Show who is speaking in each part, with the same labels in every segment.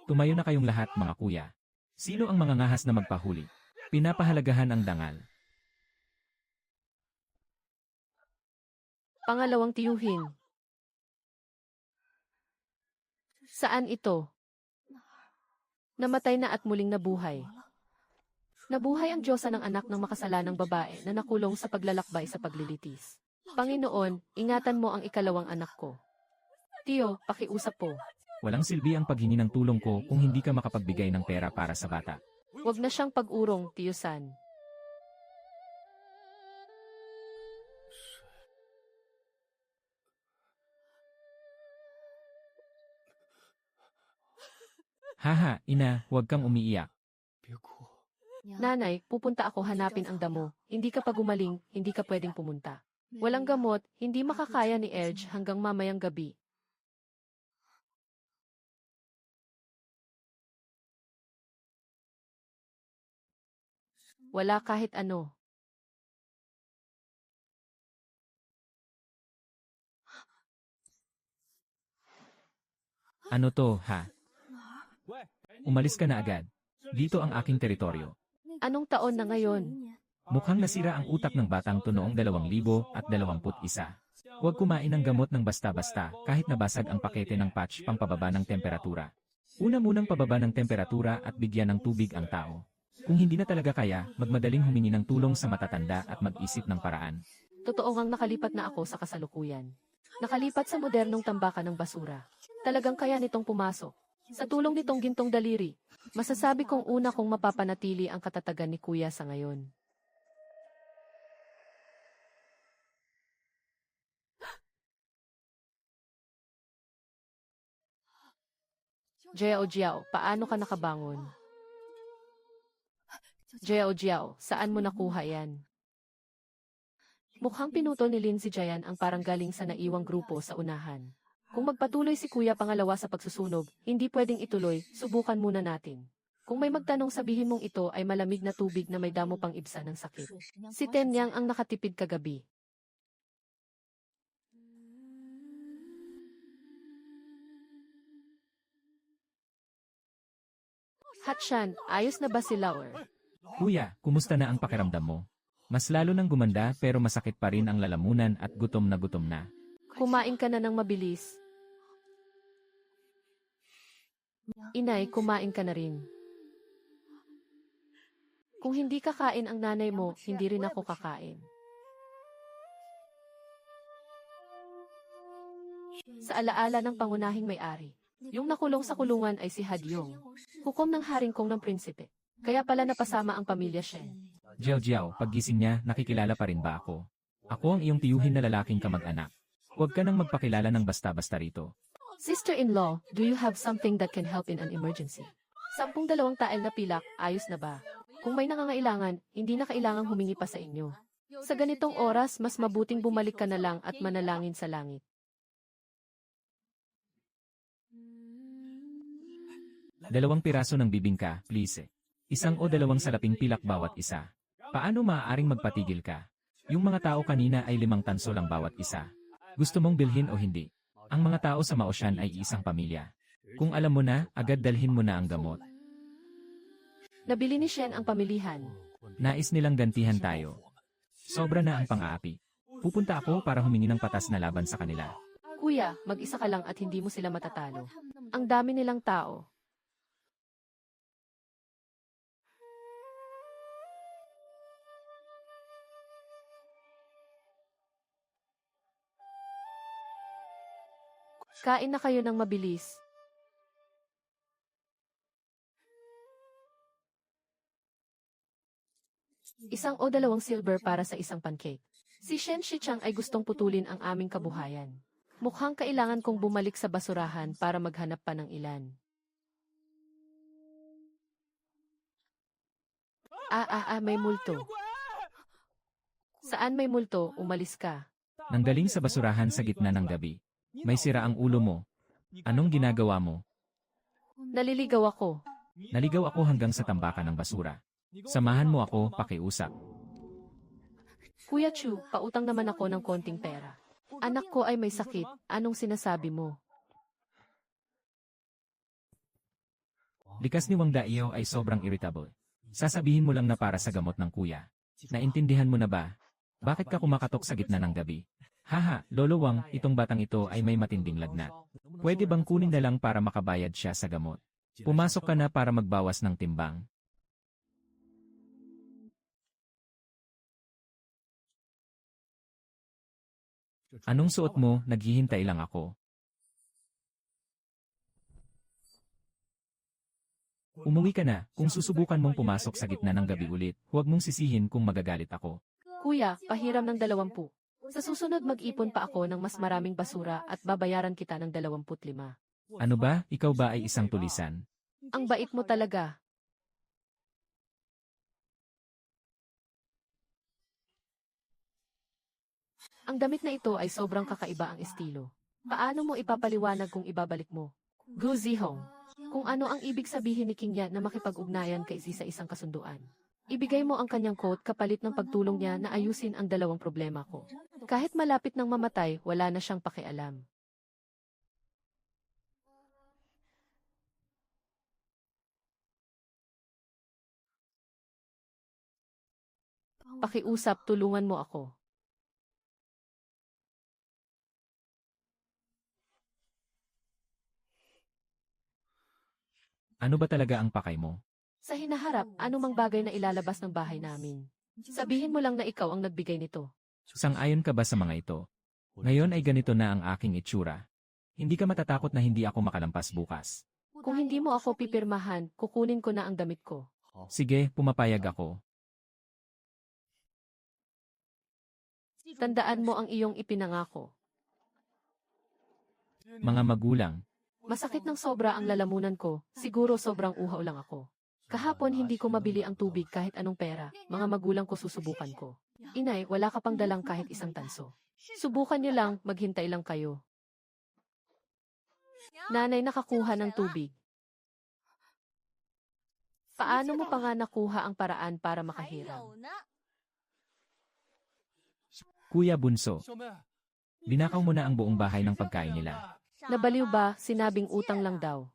Speaker 1: Tumayo na kayong lahat mga kuya. Sino ang mga ngahas na magpahuli? Pinapahalagahan ang dangal.
Speaker 2: Pangalawang tiyuhin. Saan ito? Namatay na at muling nabuhay. Nabuhay ang Diyosa ng anak ng makasalanang babae na nakulong sa paglalakbay sa paglilitis. Panginoon, ingatan mo ang ikalawang anak ko. Tiyo, pakiusap po.
Speaker 1: Walang silbi ang paghingi ng tulong ko kung hindi ka makapagbigay ng pera para sa bata.
Speaker 2: Huwag na siyang pag-urong, Tiyo San.
Speaker 1: Haha, ina, huwag kang umiiyak.
Speaker 2: Nanay, pupunta ako hanapin ang damo. Hindi ka pa gumaling, hindi ka pwedeng pumunta. Walang gamot, hindi makakaya ni Edge hanggang mamayang gabi. Wala kahit ano.
Speaker 1: Ano to, ha? Umalis ka na agad. Dito ang aking teritoryo.
Speaker 2: Anong taon na ngayon?
Speaker 1: Mukhang nasira ang utak ng batang to noong 2021. Huwag kumain ng gamot ng basta-basta kahit nabasag ang pakete ng patch pangpababa ng temperatura. Una munang pababa ng temperatura at bigyan ng tubig ang tao. Kung hindi na talaga kaya, magmadaling humingi ng tulong sa matatanda at mag-isip ng paraan.
Speaker 2: Totoo ngang nakalipat na ako sa kasalukuyan. Nakalipat sa modernong tambakan ng basura. Talagang kaya nitong pumasok. Sa tulong nitong gintong daliri, masasabi kong una kong mapapanatili ang katatagan ni Kuya sa ngayon. Jiao, paano ka nakabangon? Jiao, saan mo nakuha yan? Mukhang pinutol ni Lin si Jayan ang parang galing sa naiwang grupo sa unahan. Kung magpatuloy si Kuya pangalawa sa pagsusunog, hindi pwedeng ituloy, subukan muna natin. Kung may magtanong sabihin mong ito ay malamig na tubig na may damo pang ibsa ng sakit. Si Ten Yang ang nakatipid kagabi. Hatshan, ayos na ba si Lauer?
Speaker 1: Kuya, kumusta na ang pakiramdam mo? Mas lalo nang gumanda pero masakit pa rin ang lalamunan at gutom na gutom na.
Speaker 2: Kumain ka na ng mabilis. Inay, kumain ka na rin. Kung hindi kakain ang nanay mo, hindi rin ako kakain. Sa alaala ng pangunahing may-ari, yung nakulong sa kulungan ay si Hadyong, hukom ng haring kong ng prinsipe. Kaya pala napasama ang pamilya Shen.
Speaker 1: Jiao, paggising niya, nakikilala pa rin ba ako? Ako ang iyong tiyuhin na lalaking kamag-anak. Huwag ka nang magpakilala ng basta-basta rito.
Speaker 2: Sister-in-law, do you have something that can help in an emergency? 10 tael na pilak, ayos na ba? Kung may nangangailangan, hindi na kailangang humingi pa sa inyo. Sa ganitong oras, mas mabuting bumalik ka na lang at manalangin sa langit.
Speaker 1: Dalawang piraso ng bibingka, please. Isang o dalawang salaping pilak bawat isa. Paano maaaring magpatigil ka? Yung mga tao kanina ay 5 tanso lang bawat isa. Gusto mong bilhin o hindi? Ang mga tao sa Maoshan ay isang pamilya. Kung alam mo na, agad dalhin mo na ang gamot.
Speaker 2: Nabili ni Shen ang pamilihan.
Speaker 1: Nais nilang gantihan tayo. Sobra na ang pang-aapi. Pupunta ako para humingi ng patas na laban sa kanila.
Speaker 2: Kuya, mag-isa ka lang at hindi mo sila matatalo. Ang dami nilang tao. Kain na kayo ng mabilis. Isang o dalawang silver para sa isang pancake. Si Shen Shichang ay gustong putulin ang aming kabuhayan. Mukhang kailangan kong bumalik sa basurahan para maghanap pa ng ilan. May multo. Saan may multo, umalis ka.
Speaker 1: Nanggaling sa basurahan sa gitna ng gabi. May sira ang ulo mo. Anong ginagawa mo?
Speaker 2: Naliligaw ako.
Speaker 1: Naligaw ako hanggang sa tambakan ng basura. Samahan mo ako, pakiusap.
Speaker 2: Kuya Chu, pautang naman ako ng konting pera. Anak ko ay may sakit, anong sinasabi mo?
Speaker 1: Likas ni Wang Daiyo ay sobrang irritable. Sasabihin mo lang na para sa gamot ng kuya. Naintindihan mo na ba? Bakit ka kumakatok sa gitna ng gabi? Haha, Lolo Wang, itong batang ito ay may matinding lagnat. Pwede bang kunin na lang para makabayad siya sa gamot? Pumasok ka na para magbawas ng timbang. Anong suot mo? Naghihintay lang ako. Umuwi ka na, kung susubukan mong pumasok sa gitna ng gabi ulit, huwag mong sisihin kung magagalit ako.
Speaker 2: Kuya, pahiram ng 20. Sa susunod mag-ipon pa ako ng mas maraming basura at babayaran kita ng 25.
Speaker 1: Ano ba, ikaw ba ay isang tulisan?
Speaker 2: Ang bait mo talaga. Ang damit na ito ay sobrang kakaiba ang estilo. Paano mo ipapaliwanag kung ibabalik mo? Gu Zihong. Kung ano ang ibig sabihin ni King Yan na makipag-ugnayan kay sa isang kasunduan. Ibigay mo ang kanyang coat kapalit ng pagtulong niya na ayusin ang 2 problema ko. Kahit malapit ng mamatay, wala na siyang pakialam. Pakiusap, tulungan mo ako.
Speaker 1: Ano ba talaga ang pakay mo?
Speaker 2: Sa hinaharap, anumang bagay na ilalabas ng bahay namin. Sabihin mo lang na ikaw ang nagbigay nito.
Speaker 1: Sang-ayon ka ba sa mga ito? Ngayon ay ganito na ang aking itsura. Hindi ka matatakot na hindi ako makalampas bukas.
Speaker 2: Kung hindi mo ako pipirmahan, kukunin ko na ang damit ko.
Speaker 1: Sige, pumapayag ako.
Speaker 2: Tandaan mo ang iyong ipinangako.
Speaker 1: Mga magulang,
Speaker 2: Masakit ng sobra ang lalamunan ko, siguro sobrang uhaw lang ako. Kahapon hindi ko mabili ang tubig kahit anong pera, mga magulang ko susubukan ko. Inay, wala ka pang dalang kahit isang tanso. Subukan niyo lang, maghintay lang kayo. Nanay, nakakuha ng tubig. Paano mo pa nga nakuha ang paraan para makahiram?
Speaker 1: Kuya Bunso, binakaw mo na ang buong bahay ng pagkain nila.
Speaker 2: Nabaliw ba, sinabing utang lang daw.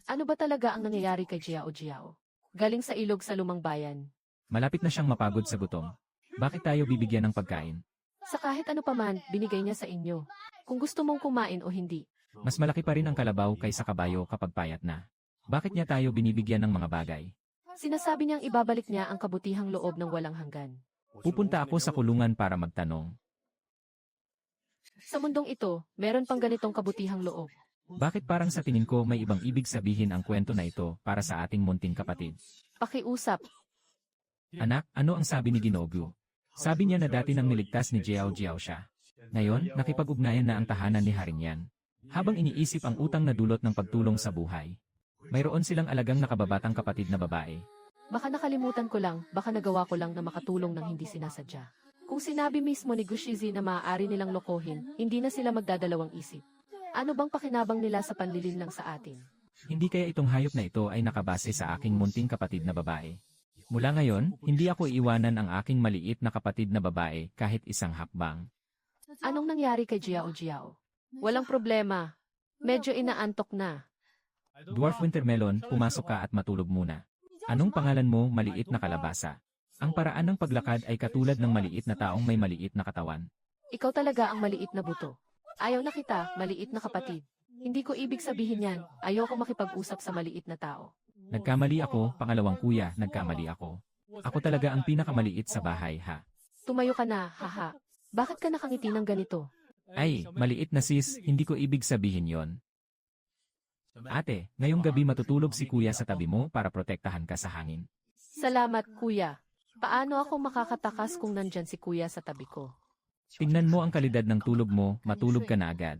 Speaker 2: Ano ba talaga ang nangyayari kay Jiao Jiao? Galing sa ilog sa lumang bayan.
Speaker 1: Malapit na siyang mapagod sa gutom. Bakit tayo bibigyan ng pagkain?
Speaker 2: Sa kahit ano paman, binigay niya sa inyo. Kung gusto mong kumain o hindi.
Speaker 1: Mas malaki pa rin ang kalabaw kaysa kabayo kapag payat na. Bakit niya tayo binibigyan ng mga bagay?
Speaker 2: Sinasabi niyang ibabalik niya ang kabutihang loob ng walang hanggan.
Speaker 1: Pupunta ako sa kulungan para magtanong.
Speaker 2: Sa mundong ito, meron pang ganitong kabutihang loob.
Speaker 1: Bakit parang sa tingin ko may ibang ibig sabihin ang kwento na ito para sa ating munting kapatid?
Speaker 2: Pakiusap.
Speaker 1: Anak, ano ang sabi ni Ginobyo? Sabi niya na dati nang niligtas ni Jiao Jiao siya. Ngayon, nakipag-ugnayan na ang tahanan ni Haring Yan. Habang iniisip ang utang na dulot ng pagtulong sa buhay. Mayroon silang alagang nakababatang kapatid na babae.
Speaker 2: Baka nakalimutan ko lang, baka nagawa ko lang na makatulong ng hindi sinasadya. Kung sinabi mismo ni Gushizi na maaari nilang lokohin, hindi na sila magdadalawang isip. Ano bang pakinabang nila sa panlilin lang sa atin?
Speaker 1: Hindi kaya itong hayop na ito ay nakabase sa aking munting kapatid na babae. Mula ngayon, hindi ako iiwanan ang aking maliit na kapatid na babae kahit isang hakbang.
Speaker 2: Anong nangyari kay Jiao Jiao? Walang problema. Medyo inaantok na.
Speaker 1: Dwarf Wintermelon, pumasok ka at matulog muna. Anong pangalan mo, maliit na kalabasa? Ang paraan ng paglakad ay katulad ng maliit na taong may maliit na katawan.
Speaker 2: Ikaw talaga ang maliit na buto. Ayaw na kita, maliit na kapatid. Hindi ko ibig sabihin yan, ayoko makipag-usap sa maliit na tao.
Speaker 1: Nagkamali ako, pangalawang kuya, nagkamali ako. Ako talaga ang pinakamaliit sa bahay, ha?
Speaker 2: Tumayo ka na, haha. Bakit ka nakangiti ng ganito?
Speaker 1: Ay, maliit na sis, hindi ko ibig sabihin yon. Ate, ngayong gabi matutulog si kuya sa tabi mo para protektahan ka sa hangin.
Speaker 2: Salamat, kuya. Paano ako makakatakas kung nandyan si kuya sa tabi ko?
Speaker 1: Tingnan mo ang kalidad ng tulog mo, matulog ka na agad.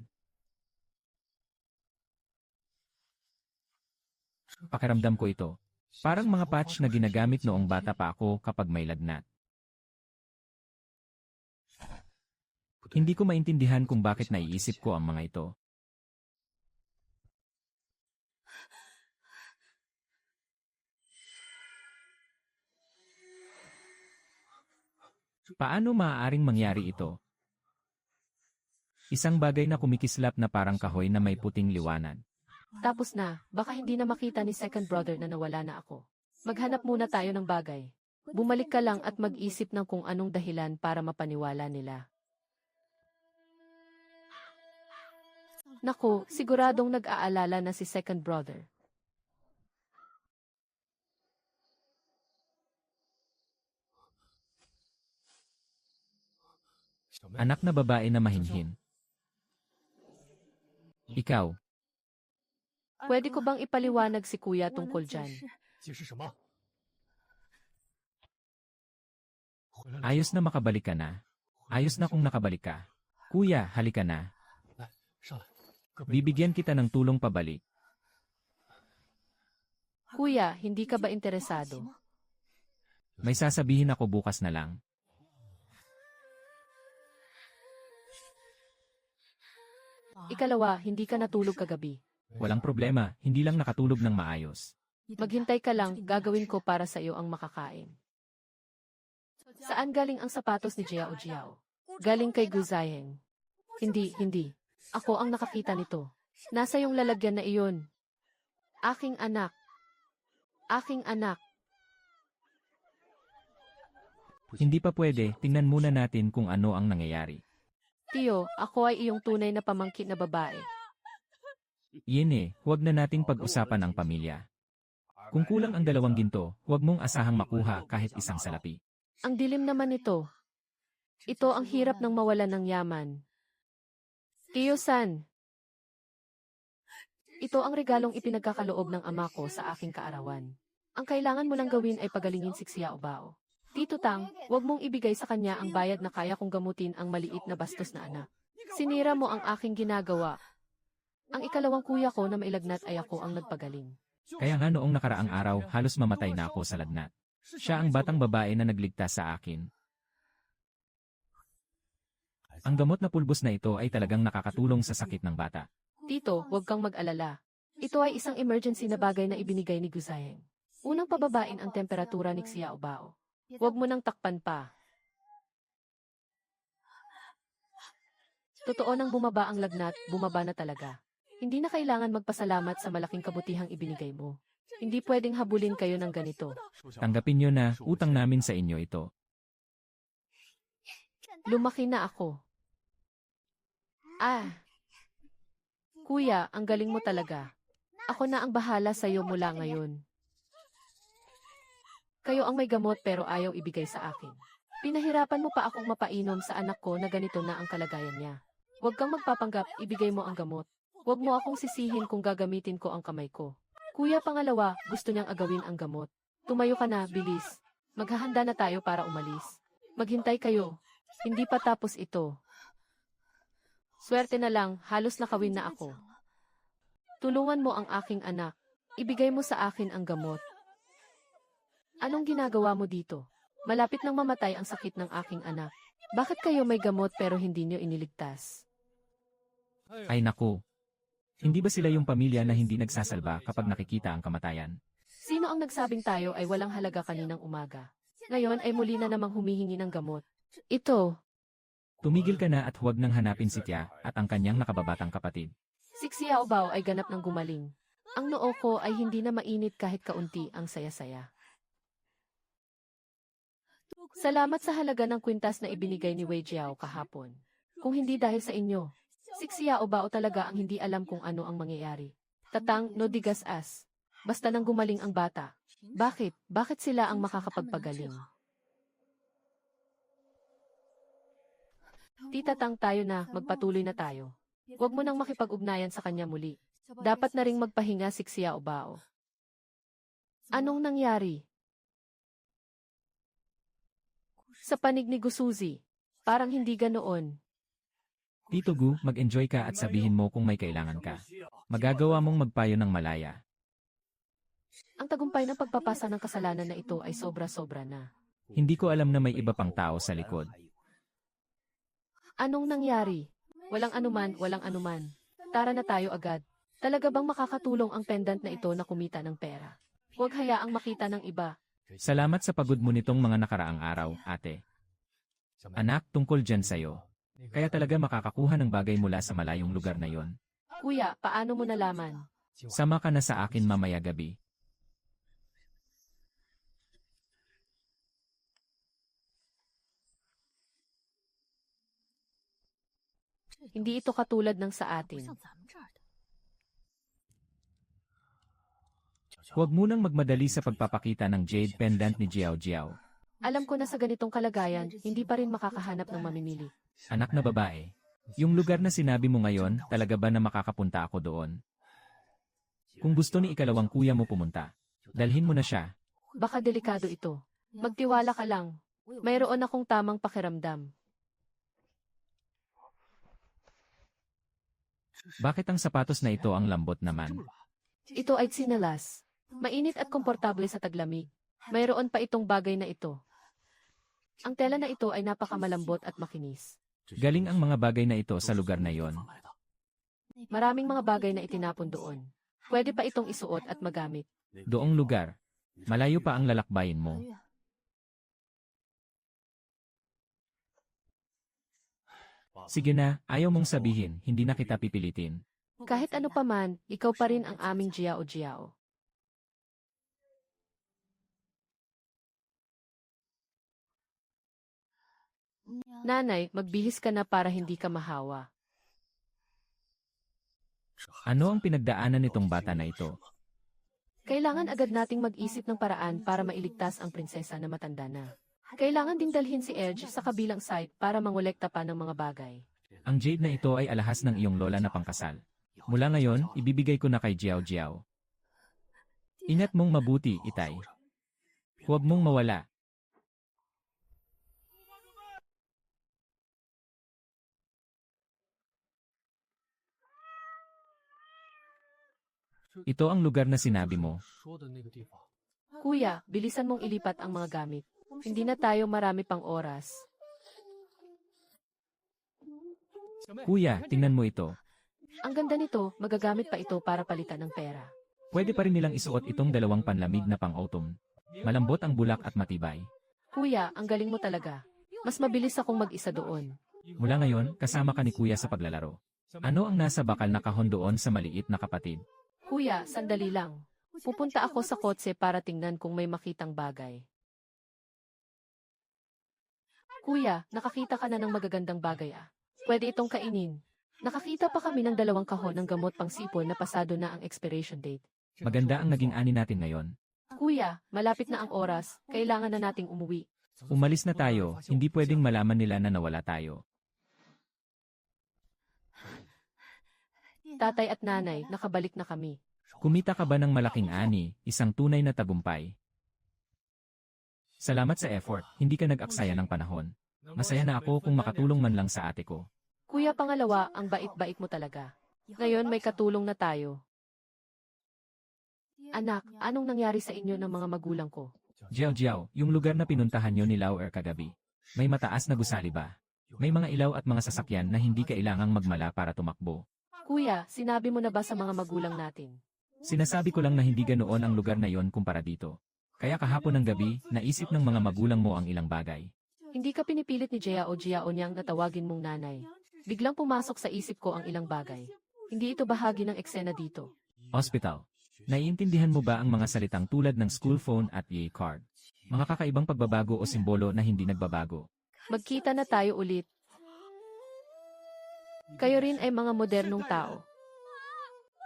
Speaker 1: Pakiramdam ko ito. Parang mga patch na ginagamit noong bata pa ako kapag may lagnat. Hindi ko maintindihan kung bakit naiisip ko ang mga ito. Paano maaaring mangyari ito? Isang bagay na kumikislap na parang kahoy na may puting liwanag.
Speaker 2: Tapos na, baka hindi na makita ni second brother na nawala na ako. Maghanap muna tayo ng bagay. Bumalik ka lang at mag-isip ng kung anong dahilan para mapaniwala nila. Naku, siguradong nag-aalala na si second brother.
Speaker 1: Anak na babae na mahinhin. Ikaw,
Speaker 2: Pwede ko bang ipaliwanag si kuya tungkol dyan?
Speaker 1: ayos na makabalik ka na. Ayos na kung nakabalik ka. Kuya, halika na. Bibigyan kita ng tulong pabalik.
Speaker 2: Kuya, hindi ka ba interesado?
Speaker 1: May sasabihin ako bukas na lang.
Speaker 2: Ikalawa, hindi ka natulog kagabi.
Speaker 1: Walang problema, hindi lang nakatulog ng maayos.
Speaker 2: Maghintay ka lang, gagawin ko para sa iyo ang makakain. Saan galing ang sapatos ni Jiao Jiao? Galing kay Guzayeng. Hindi. Ako ang nakakita nito. Nasa yung lalagyan na iyon. Aking anak. Aking anak.
Speaker 1: Hindi pa pwede, tingnan muna natin kung ano ang nangyayari.
Speaker 2: Tiyo, ako ay iyong tunay na pamangkin na babae.
Speaker 1: Yene, huwag na nating pag-usapan ang pamilya. Kung kulang ang 2 ginto, huwag mong asahang makuha kahit isang salapi.
Speaker 2: Ang dilim naman nito. Ito ang hirap ng mawalan ng yaman. Tiyo-san. Ito ang regalong ipinagkakaloob ng ama ko sa aking kaarawan. Ang kailangan mo lang gawin ay pagalingin si Xiao Bao. Tito Tang, huwag mong ibigay sa kanya ang bayad na kaya kong gamutin ang maliit na bastos na anak. Sinira mo ang aking ginagawa. Ang ikalawang kuya ko na mailagnat ay ako ang nagpagaling.
Speaker 1: Kaya nga noong nakaraang araw, halos mamatay na ako sa lagnat. Siya ang batang babae na nagligtas sa akin. Ang gamot na pulbos na ito ay talagang nakakatulong sa sakit ng bata.
Speaker 2: Tito, huwag kang mag-alala. Ito ay isang emergency na bagay na ibinigay ni Guzayeng. Unang pababain ang temperatura ni Xiao Bao. Huwag mo nang takpan pa. Totoo nang bumaba ang lagnat, bumaba na talaga. Hindi na kailangan magpasalamat sa malaking kabutihang ibinigay mo. Hindi pwedeng habulin kayo ng ganito.
Speaker 1: Tanggapin nyo na, utang namin sa inyo ito.
Speaker 2: Lumaki na ako. Kuya, ang galing mo talaga. Ako na ang bahala sa iyo mula ngayon. Kayo ang may gamot pero ayaw ibigay sa akin. Pinahirapan mo pa akong mapainom sa anak ko na ganito na ang kalagayan niya. Huwag kang magpapanggap, ibigay mo ang gamot. Huwag mo akong sisihin kung gagamitin ko ang kamay ko. Kuya, pangalawa, gusto niyang agawin ang gamot. Tumayo ka na, bilis. Maghahanda na tayo para umalis. Maghintay kayo. Hindi pa tapos ito. Swerte na lang, halos nakawin na ako. Tulungan mo ang aking anak. Ibigay mo sa akin ang gamot. Anong ginagawa mo dito? Malapit nang mamatay ang sakit ng aking anak. Bakit kayo may gamot pero hindi niyo iniligtas?
Speaker 1: Ay naku. Hindi ba sila yung pamilya na hindi nagsasalba kapag nakikita ang kamatayan?
Speaker 2: Sino ang nagsabing tayo ay walang halaga kaninang umaga? Ngayon ay muli na namang humihingi ng gamot. Ito,
Speaker 1: Tumigil ka na at huwag nang hanapin si Tia at ang kanyang nakababatang kapatid.
Speaker 2: si Xiao Bao ay ganap ng gumaling. Ang noo ko ay hindi na mainit kahit kaunti ang saya-saya. Salamat sa halaga ng kwintas na ibinigay ni Wei Jiao kahapon. Kung hindi dahil sa inyo, si Xiao Bao talaga ang hindi alam kung ano ang mangyayari. Tatang, no digas as. Basta nang gumaling ang bata. Bakit? Bakit sila ang makakapagpagaling? Tita Tang, tayo na, magpatuloy na tayo. Huwag mo nang makipag-ugnayan sa kanya muli. Dapat na ring magpahinga si Xiao Bao. Anong nangyari? Sa panig ni Gusuzi, parang hindi ganoon.
Speaker 1: Tito Gu, mag-enjoy ka at sabihin mo kung may kailangan ka. Magagawa mong magpayo ng malaya.
Speaker 2: Ang tagumpay ng pagpapasa ng kasalanan na ito ay sobra-sobra na.
Speaker 1: Hindi ko alam na may iba pang tao sa likod.
Speaker 2: Anong nangyari? Walang anuman. Tara na tayo agad. Talaga bang makakatulong ang pendant na ito na kumita ng pera? Huwag hayaang makita ng iba.
Speaker 1: Salamat sa pagod mo nitong mga nakaraang araw, ate. Anak, tungkol dyan sa'yo. Kaya talaga makakakuha ng bagay mula sa malayong lugar na yon.
Speaker 2: Kuya, paano mo nalaman?
Speaker 1: Sama ka na sa akin mamaya gabi.
Speaker 2: Hindi ito katulad ng sa atin.
Speaker 1: Huwag munang magmadali sa pagpapakita ng jade pendant ni Jiao Jiao.
Speaker 2: Alam ko na sa ganitong kalagayan, hindi pa rin makakahanap ng mamimili.
Speaker 1: Anak na babae. Yung lugar na sinabi mo ngayon, talaga ba na makakapunta ako doon? Kung gusto ni ikalawang kuya mo pumunta, dalhin mo na siya.
Speaker 2: Baka delikado ito. Magtiwala ka lang. Mayroon akong tamang pakiramdam.
Speaker 1: Bakit ang sapatos na ito ang lambot naman?
Speaker 2: Ito ay tsinelas. Mainit at komportable sa taglamig. Mayroon pa itong bagay na ito. Ang tela na ito ay napakamalambot at makinis.
Speaker 1: Galing ang mga bagay na ito sa lugar na yon.
Speaker 2: Maraming mga bagay na itinapon doon. Pwede pa itong isuot at magamit.
Speaker 1: Doong lugar. Malayo pa ang lalakbayin mo. Sige na, ayaw mong sabihin, hindi na kita pipilitin.
Speaker 2: Kahit ano pa man, ikaw pa rin ang aming Jiao Jiao. Nanay, magbihis ka na para hindi ka mahawa.
Speaker 1: Ano ang pinagdaanan nitong bata na ito?
Speaker 2: Kailangan agad nating mag-isip ng paraan para mailigtas ang prinsesa na matanda na. Kailangan ding dalhin si Edge sa kabilang site para mangolekta pa ng mga bagay.
Speaker 1: Ang jade na ito ay alahas ng iyong lola na pangkasal. Mula ngayon, ibibigay ko na kay Jiao Jiao. Ingat mong mabuti, Itay. Huwag mong mawala. Ito ang lugar na sinabi mo.
Speaker 2: Kuya, bilisan mong ilipat ang mga gamit. Hindi na tayo marami pang oras.
Speaker 1: Kuya, tingnan mo ito.
Speaker 2: Ang ganda nito, magagamit pa ito para palitan ng pera.
Speaker 1: Pwede pa rin nilang isuot itong dalawang panlamig na pang-autumn. Malambot ang bulak at matibay.
Speaker 2: Kuya, ang galing mo talaga. Mas mabilis akong mag-isa doon.
Speaker 1: Mula ngayon, kasama ka ni Kuya sa paglalaro. Ano ang nasa bakal na kahon doon sa maliit na kapatid?
Speaker 2: Kuya, sandali lang. Pupunta ako sa kotse para tingnan kung may makitang bagay. Kuya, nakakita ka na ng magagandang bagay ah. Pwede itong kainin. Nakakita pa kami ng dalawang kahon ng gamot pang sipon na pasado na ang expiration date.
Speaker 1: Maganda ang naging ani natin ngayon.
Speaker 2: Kuya, malapit na ang oras. Kailangan na nating umuwi.
Speaker 1: Umalis na tayo, hindi pwedeng malaman nila na nawala tayo.
Speaker 2: Tatay at nanay, nakabalik na kami.
Speaker 1: Kumita ka ba ng malaking ani, isang tunay na tagumpay? Salamat sa effort, hindi ka nag-aksaya ng panahon. Masaya na ako kung makatulong man lang sa ate ko.
Speaker 2: Kuya pangalawa, ang bait-bait mo talaga. Ngayon may katulong na tayo. Anak, anong nangyari sa inyo ng mga magulang ko?
Speaker 1: Jiao Jiao, yung lugar na pinuntahan nyo ni Lauer kagabi. May mataas na gusali ba? May mga ilaw at mga sasakyan na hindi kailangang magmala para tumakbo.
Speaker 2: Kuya, sinabi mo na ba sa mga magulang natin?
Speaker 1: Sinasabi ko lang na hindi ganoon ang lugar na yon kumpara dito. Kaya kahapon ng gabi, naisip ng mga magulang mo ang ilang bagay.
Speaker 2: Hindi ka pinipilit ni Jiao Jiao niyang natawagin mong nanay. Biglang pumasok sa isip ko ang ilang bagay. Hindi ito bahagi ng eksena dito.
Speaker 1: Hospital. Naiintindihan mo ba ang mga salitang tulad ng school phone at EA card? Mga kakaibang pagbabago o simbolo na hindi nagbabago.
Speaker 2: Magkita na tayo ulit. Kayo rin ay mga modernong tao.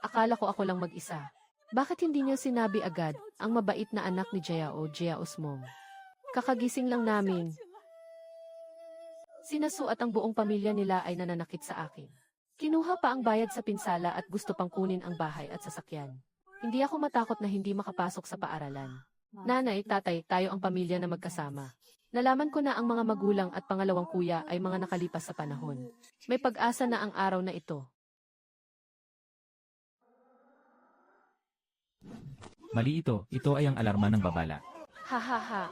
Speaker 2: Akala ko ako lang mag-isa. Bakit hindi niyo sinabi agad ang mabait na anak ni Jiao Jiao's mom? Kakagising lang namin. Sinasu at ang buong pamilya nila ay nananakit sa akin. Kinuha pa ang bayad sa pinsala at gusto pang kunin ang bahay at sasakyan. Hindi ako matakot na hindi makapasok sa paaralan. Nanay, tatay, tayo ang pamilya na magkasama. Nalaman ko na ang mga magulang at pangalawang kuya ay mga nakalipas sa panahon. May pag-asa na ang araw na ito.
Speaker 1: Mali ito, ito ay ang alarma ng babala.
Speaker 2: Ha ha ha.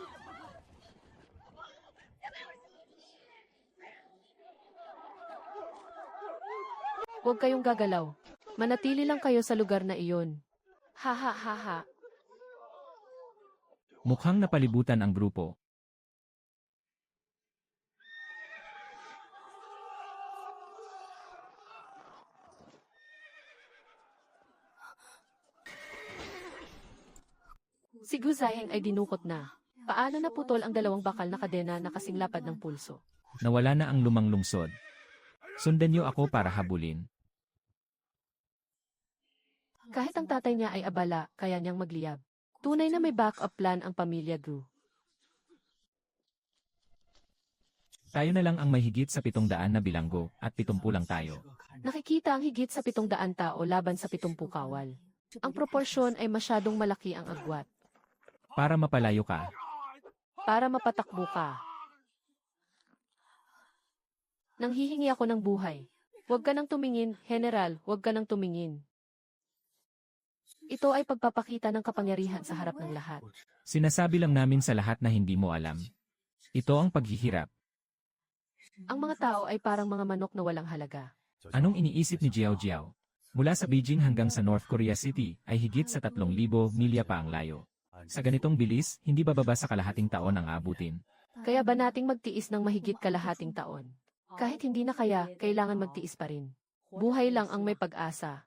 Speaker 2: Huwag kayong gagalaw. Manatili lang kayo sa lugar na iyon. Ha ha ha ha.
Speaker 1: Mukhang napalibutan ang grupo.
Speaker 2: Si Guzaheng ay dinukot na. Paano naputol ang dalawang bakal na kadena na kasing lapad ng pulso?
Speaker 1: Nawala na ang lumang lungsod. Sundan niyo ako para habulin.
Speaker 2: Kahit ang tatay niya ay abala, kaya niyang magliyab. Tunay na may backup plan ang pamilya Gu.
Speaker 1: Tayo na lang ang may higit sa 700 na bilanggo at 70 lang tayo.
Speaker 2: Nakikita ang higit sa 700 tao laban sa 70 kawal. Ang proporsyon ay masyadong malaki ang agwat.
Speaker 1: Para mapalayo ka.
Speaker 2: Para mapatakbo ka. Nanghihingi ako ng buhay. Huwag ka nang tumingin, General, huwag ka nang tumingin. Ito ay pagpapakita ng kapangyarihan sa harap ng lahat.
Speaker 1: Sinasabi lang namin sa lahat na hindi mo alam. Ito ang paghihirap.
Speaker 2: Ang mga tao ay parang mga manok na walang halaga.
Speaker 1: Anong iniisip ni Jiao Jiao? Mula sa Beijing hanggang sa North Korea City ay higit sa 3,000 milya pa ang layo. Sa ganitong bilis, hindi bababa sa kalahating taon ang aabutin.
Speaker 2: Kaya ba nating magtiis ng mahigit kalahating taon? Kahit hindi na kaya, kailangan magtiis pa rin. Buhay lang ang may pag-asa.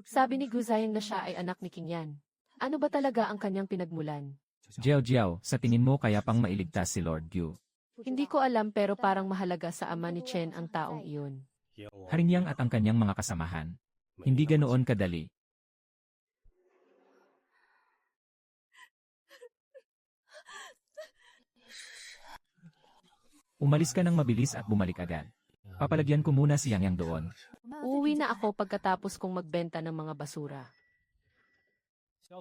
Speaker 2: Sabi ni Guzaheng na siya ay anak ni King Yan. Ano ba talaga ang kanyang pinagmulan?
Speaker 1: Jiao Jiao, sa tingin mo kaya pang mailigtas si Lord Yu?
Speaker 2: Hindi ko alam pero parang mahalaga sa ama ni Chen ang taong iyon.
Speaker 1: Harinyang at ang kanyang mga kasamahan. Hindi ganoon kadali. Umalis ka ng mabilis at bumalik agad. Papalagyan ko muna si Yang Yang doon.
Speaker 2: Uuwi na ako pagkatapos kong magbenta ng mga basura.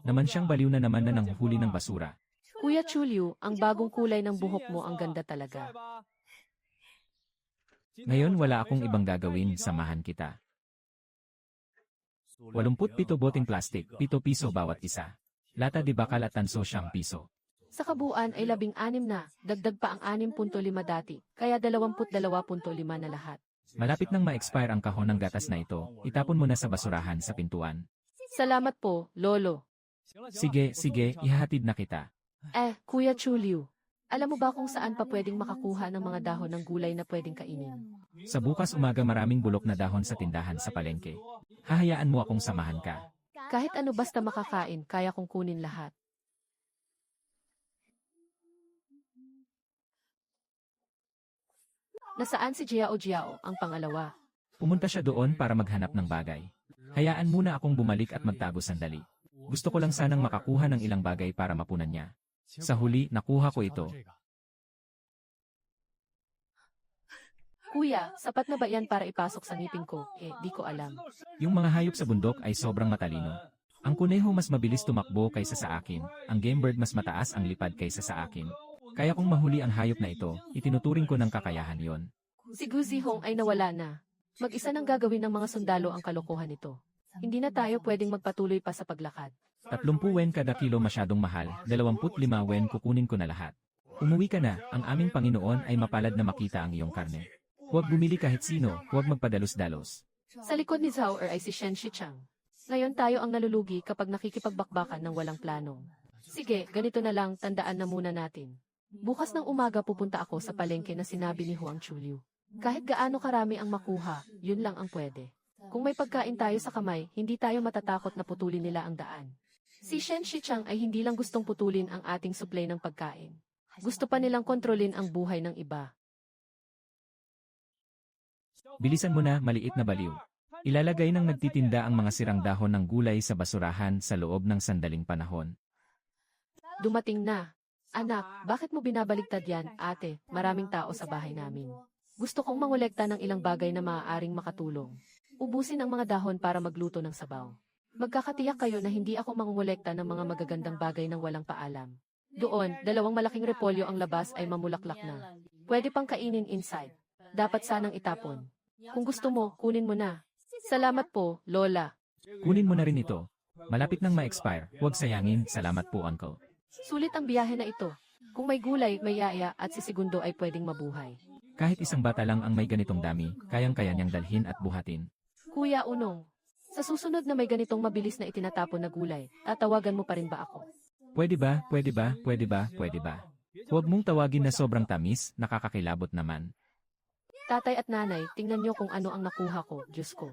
Speaker 1: Naman siyang baliw na naman na nanghuli ng basura.
Speaker 2: Kuya Chulyu, ang bagong kulay ng buhok mo ang ganda talaga.
Speaker 1: Ngayon wala akong ibang gagawin, samahan kita. 87 boteng plastik, 7 piso bawat isa. Lata de bakal at tanso 9 piso.
Speaker 2: Sa kabuuan ay 16 na, dagdag pa ang 6.5 dati, kaya 22.5 na lahat.
Speaker 1: Malapit nang ma-expire ang kahon ng gatas na ito, itapon mo na sa basurahan sa pintuan.
Speaker 2: Salamat po, Lolo.
Speaker 1: Sige, ihahatid na kita.
Speaker 2: Kuya Chulyu, alam mo ba kung saan pa pwedeng makakuha ng mga dahon ng gulay na pwedeng kainin?
Speaker 1: Sa bukas umaga maraming bulok na dahon sa tindahan sa palengke. Hahayaan mo akong samahan ka.
Speaker 2: Kahit ano basta makakain, kaya kong kunin lahat. Nasaan si Jiao Jiao, ang pangalawa?
Speaker 1: Pumunta siya doon para maghanap ng bagay. Hayaan muna akong bumalik at magtago sandali. Gusto ko lang sanang makakuha ng ilang bagay para mapunan niya. Sa huli, nakuha ko ito.
Speaker 2: Kuya, sapat na ba yan para ipasok sa ngipin ko? Di ko alam.
Speaker 1: Yung mga hayop sa bundok ay sobrang matalino. Ang kuneho mas mabilis tumakbo kaysa sa akin. Ang game bird mas mataas ang lipad kaysa sa akin. Kaya kung mahuli ang hayop na ito, itinuturing ko ng kakayahan yon.
Speaker 2: Si Guzihong ay nawala na. Mag-isa nang gagawin ng mga sundalo ang kalokohan nito. Hindi na tayo pwedeng magpatuloy pa sa paglakad.
Speaker 1: 30 wen kada kilo masyadong mahal, 25 wen kukunin ko na lahat. Umuwi ka na, ang aming Panginoon ay mapalad na makita ang iyong karne. Huwag bumili kahit sino, huwag magpadalos-dalos.
Speaker 2: Sa likod ni Zhao ay si Shen Shichang. Ngayon tayo ang nalulugi kapag nakikipagbakbakan ng walang plano. Sige, ganito na lang, tandaan na muna natin. Bukas ng umaga pupunta ako sa palengke na sinabi ni Huang Chulyu. Kahit gaano karami ang makuha, yun lang ang pwede. Kung may pagkain tayo sa kamay, hindi tayo matatakot na putulin nila ang daan. Si Shen Shichang ay hindi lang gustong putulin ang ating supply ng pagkain. Gusto pa nilang kontrolin ang buhay ng iba.
Speaker 1: Bilisan mo na, maliit na baliw. Ilalagay ng nagtitinda ang mga sirang dahon ng gulay sa basurahan sa loob ng sandaling panahon.
Speaker 2: Dumating na. Anak, bakit mo binabaligtad yan, ate? Maraming tao sa bahay namin. Gusto kong mangolekta ng ilang bagay na maaaring makatulong. Ubusin ang mga dahon para magluto ng sabaw. Magkakatiyak kayo na hindi ako mangongolekta ng mga magagandang bagay ng walang paalam. Doon, 2 malaking repolyo ang labas ay mamulaklak na. Pwede pang kainin inside. Dapat sanang itapon. Kung gusto mo, kunin mo na. Salamat po, Lola.
Speaker 1: Kunin mo na rin ito. Malapit nang ma-expire, huwag sayangin, salamat po uncle.
Speaker 2: Sulit ang biyahe na ito. Kung may gulay, may yaya at si Segundo ay pwedeng mabuhay.
Speaker 1: Kahit isang bata lang ang may ganitong dami, kayang-kaya niyang dalhin at buhatin.
Speaker 2: Kuya Unong, sa susunod na may ganitong mabilis na itinatapon na gulay, tatawagan mo pa rin ba ako?
Speaker 1: Pwede ba? Huwag mong tawagin na sobrang tamis, nakakakilabot naman.
Speaker 2: Tatay at nanay, tingnan niyo kung ano ang nakuha ko, Diyos ko.